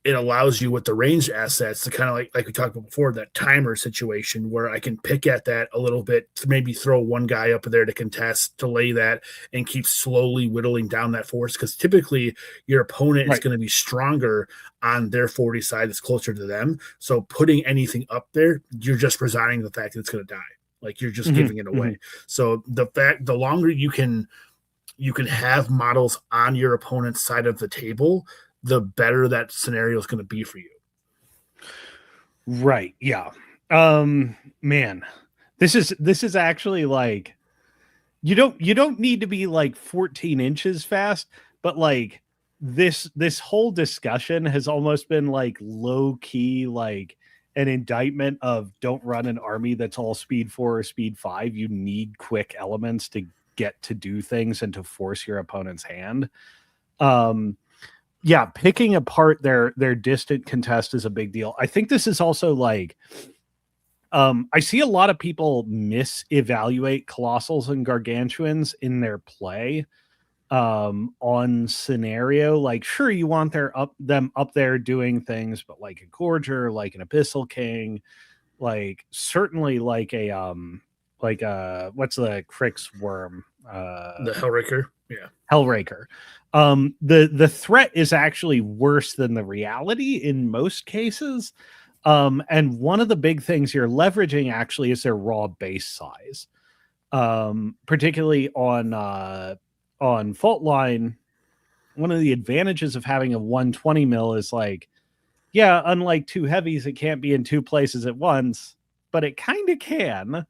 it allows you with the ranged assets to kind of like we talked about before, that timer situation where I can pick at that a little bit, maybe throw one guy up there to contest, delay that, and keep slowly whittling down that force. Because typically your opponent is going to be stronger on their 40 side that's closer to them. So putting anything up there, you're just resigning the fact that it's going to die. Like you're just giving it away. So the longer you can have models on your opponent's side of the table, the better that scenario is going to be for you. Right. Yeah. Man, this is actually like, you don't need to be like 14 inches fast, but like this whole discussion has almost been like low key, like an indictment of don't run an army that's all speed 4 or speed 5. You need quick elements to get to do things and to force your opponent's hand. Yeah, picking apart their distant contest is a big deal. I think this is also like, I see a lot of people misevaluate Colossals and Gargantuans in their play on scenario. Like, sure, you want them up there doing things, but like a Gorger, like an Abyssal King, like certainly like a what's the Crix worm? The Hellraker. Yeah. Hellraker. The threat is actually worse than the reality in most cases. And one of the big things you're leveraging actually is their raw base size. Particularly on Fault Line, one of the advantages of having a 120 mil is like, yeah, unlike two heavies, it can't be in two places at once, but it kind of can.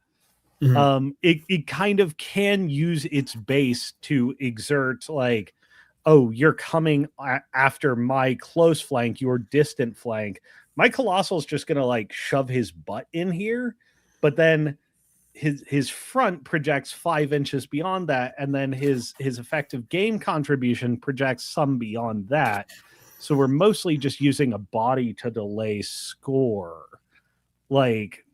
It kind of can use its base to exert like, oh, you're coming after my close flank, your distant flank. My Colossal's just gonna like shove his butt in here, but then his front projects 5 inches beyond that, and then his effective game contribution projects some beyond that. So we're mostly just using a body to delay score. Like,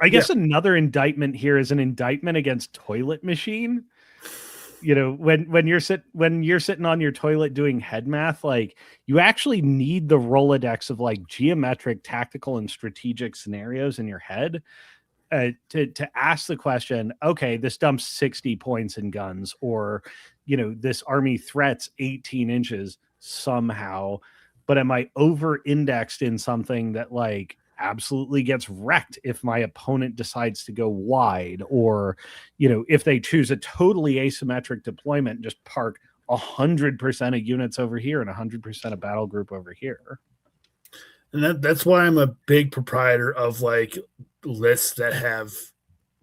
I guess another indictment here is an indictment against Toilet Machine. You know, when you're sitting on your toilet doing head math, like you actually need the Rolodex of like geometric, tactical, and strategic scenarios in your head to ask the question, okay, this dumps 60 points in guns, or, you know, this army threats 18 inches somehow, but am I over indexed in something that like absolutely gets wrecked if my opponent decides to go wide, or, you know, if they choose a totally asymmetric deployment and just park 100% of units over here and 100% of battle group over here. And that's why I'm a big proprietor of like lists that have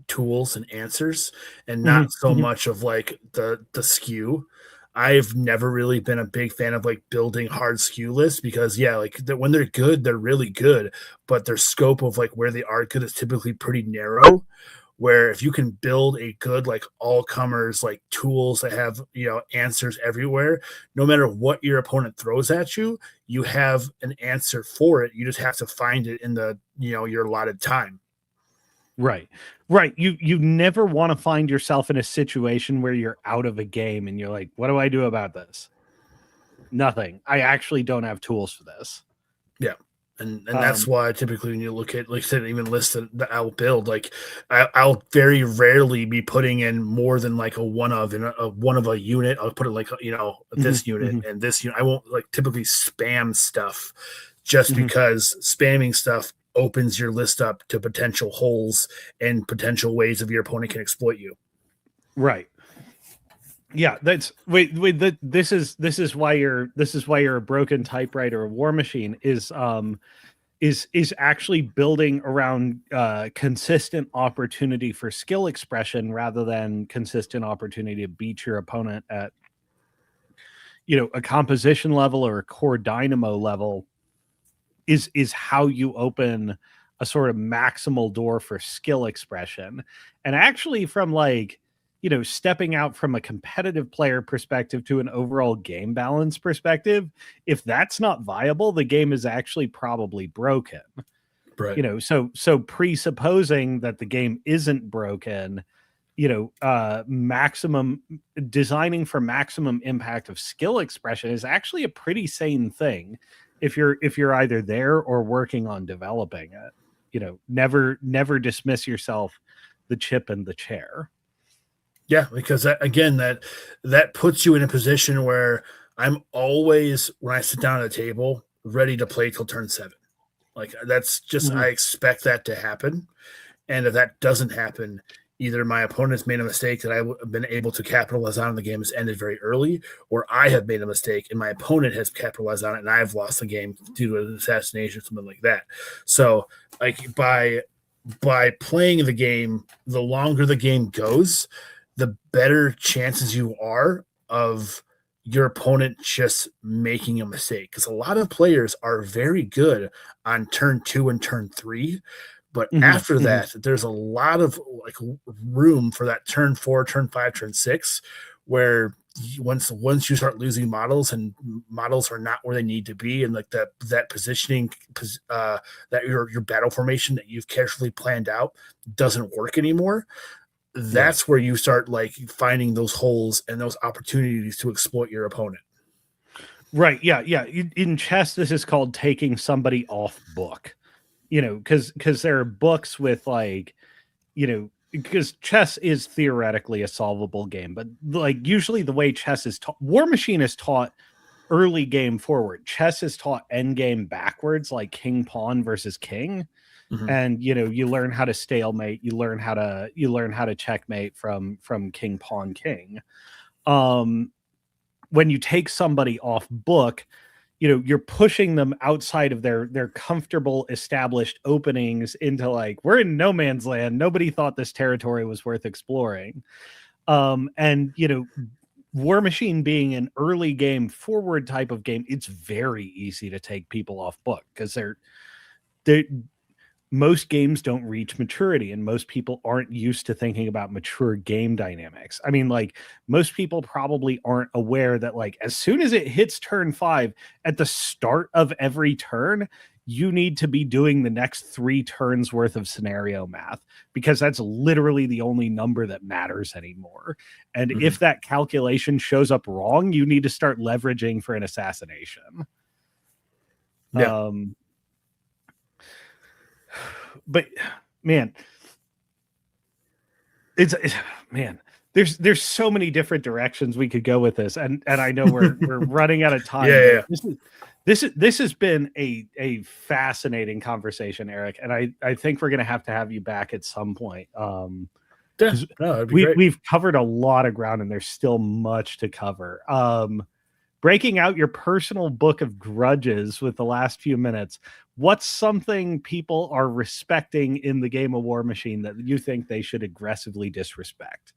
tools and answers, and not so much of like the skew. I've never really been a big fan of like building hard skew lists, because like when they're good, they're really good, but their scope of like where they are good is typically pretty narrow. Where if you can build a good like all comers like tools that have, you know, answers everywhere, no matter what your opponent throws at you, you have an answer for it. You just have to find it in the, you know, your allotted time. Right. You never want to find yourself in a situation where you're out of a game and you're like, what do I do about this? Nothing. I actually don't have tools for this. Yeah. And that's why typically when you look at, like I said, even list that I'll build, like I'll very rarely be putting in more than like a one of a unit. I'll put it like, this unit and this unit. I won't like typically spam stuff just because spamming stuff opens your list up to potential holes and potential ways of your opponent can exploit you. Right. Yeah, that's this is why you're a broken typewriter. A war machine is actually building around consistent opportunity for skill expression rather than consistent opportunity to beat your opponent at a composition level or a core dynamo level. Is how you open a sort of maximal door for skill expression. And actually, from stepping out from a competitive player perspective to an overall game balance perspective, if that's not viable, the game is actually probably broken. Right. So presupposing that the game isn't broken, maximum designing for maximum impact of skill expression is actually a pretty sane thing if you're either there or working on developing it. Never dismiss yourself the chip and the chair. Yeah, because that puts you in a position where I'm always, when I sit down at a table, ready to play till turn 7. Like that's just I expect that to happen. And if that doesn't happen, either my opponent's made a mistake that I've been able to capitalize on, and the game has ended very early, or I have made a mistake and my opponent has capitalized on it and I've lost the game due to an assassination or something like that. So like by playing the game, the longer the game goes, the better chances you are of your opponent just making a mistake. Because a lot of players are very good on turn 2 and turn 3. But after that, there's a lot of like room for that turn 4, turn 5, turn 6, where once you start losing models and models are not where they need to be, and like that positioning, that your battle formation that you've carefully planned out doesn't work anymore. That's where you start like finding those holes and those opportunities to exploit your opponent. Right. Yeah. Yeah. In chess, this is called taking somebody off book. Because there are books with because chess is theoretically a solvable game, but like usually the way chess is taught, War Machine is taught early game forward. Chess is taught end game backwards, like king pawn versus king. And you learn how to stalemate, you learn how to checkmate from king pawn king. When you take somebody off book, you're pushing them outside of their comfortable established openings into like, we're in no man's land. Nobody thought this territory was worth exploring. And War Machine being an early game forward type of game, it's very easy to take people off book because most games don't reach maturity and most people aren't used to thinking about mature game dynamics. I mean, like most people probably aren't aware that like as soon as it hits turn 5 at the start of every turn, you need to be doing the next 3 turns worth of scenario math because that's literally the only number that matters anymore. And if that calculation shows up wrong, you need to start leveraging for an assassination. Yeah. But man, it's there's so many different directions we could go with this, and I know we're running out of time. Yeah. This has been a fascinating conversation, Eric, and I think we're gonna have to have you back at some point. We've covered a lot of ground, and there's still much to cover. Breaking out your personal book of grudges with the last few minutes, what's something people are respecting in the game of War Machine that you think they should aggressively disrespect?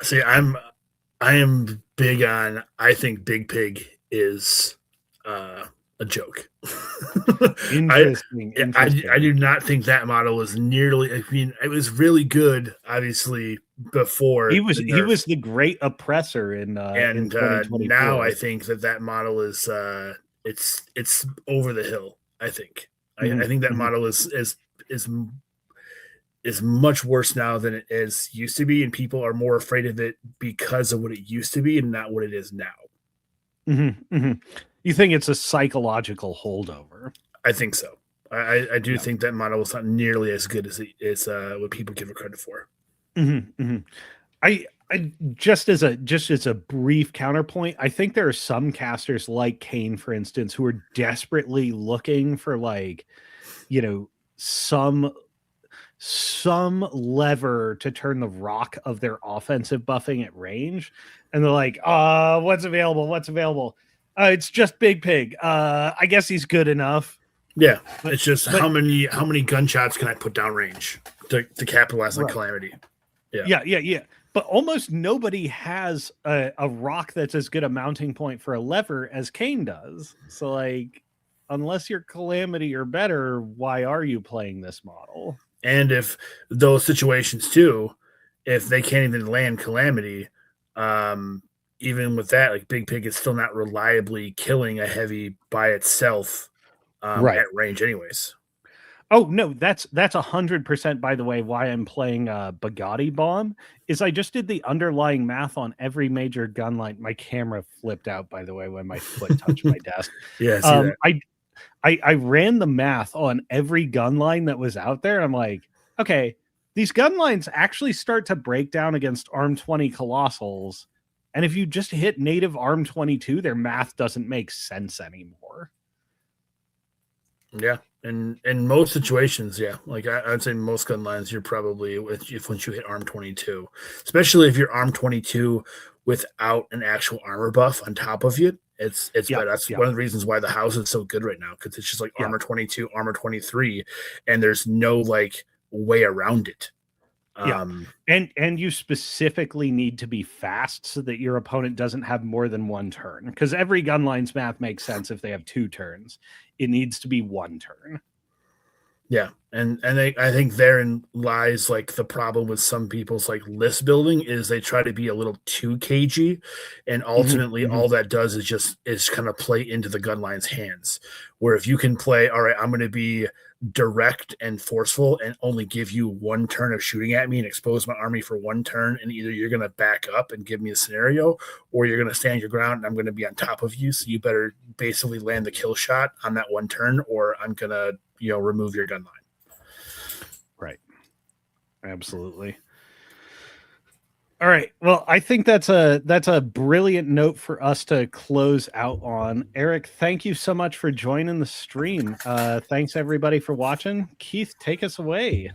See, I am big on, I think Big Pig is a joke. Interesting. I do not think that model was nearly, I mean, it was really good, obviously, before. He was the great oppressor in 2024. Now I think that model is it's over the hill. I think I think that model is much worse now than it is used to be, and people are more afraid of it because of what it used to be and not what it is now. You think it's a psychological holdover? I think so. I do think that model is not nearly as good as what people give it credit for. Mm-hmm, mm-hmm. I just as a brief counterpoint, I think there are some casters like Kane, for instance, who are desperately looking for like, you know, some lever to turn the rock of their offensive buffing at range, and they're like, what's available? It's just Big Pig. I guess he's good enough. Yeah, it's just how many gunshots can I put down range to capitalize on Calamity? Yeah. But almost nobody has a rock that's as good a mounting point for a lever as Kane does. So, like, unless you're Calamity or better, why are you playing this model? And if those situations too, if they can't even land Calamity, even with that, like Big Pig is still not reliably killing a heavy by itself at range, anyways. Oh no, that's 100%. By the way, why I'm playing Bugatti Bomb is I just did the underlying math on every major gun line. My camera flipped out, by the way, when my foot touched my desk. Yeah, see that. I ran the math on every gun line that was out there. I'm like, okay, these gun lines actually start to break down against ARM 20 Colossals. And if you just hit native ARM 22, their math doesn't make sense anymore. Yeah. And in most situations, yeah, like I'd say most gun lines, you're probably once you hit ARM 22, especially if you're ARM 22 without an actual armor buff on top of you. It's better. That's one of the reasons why the house is so good right now, because it's just like armor 22, armor 23, and there's no like way around it. And you specifically need to be fast so that your opponent doesn't have more than one turn, because every gun line's math makes sense if they have 2 turns. It needs to be 1 turn. Yeah, and I think therein lies like the problem with some people's like list building is they try to be a little too cagey, and ultimately all that does is kind of play into the gun line's hands. Where if you can play, all right, I'm going to be direct and forceful and only give you 1 turn of shooting at me and expose my army for 1 turn, and either you're going to back up and give me a scenario, or you're going to stand your ground and I'm going to be on top of you, so you better basically land the kill shot on that 1 turn, or I'm going to remove your gun line. Right. Absolutely. All right. Well, I think that's a brilliant note for us to close out on. Eric, thank you so much for joining the stream. Thanks everybody for watching. Keith, take us away.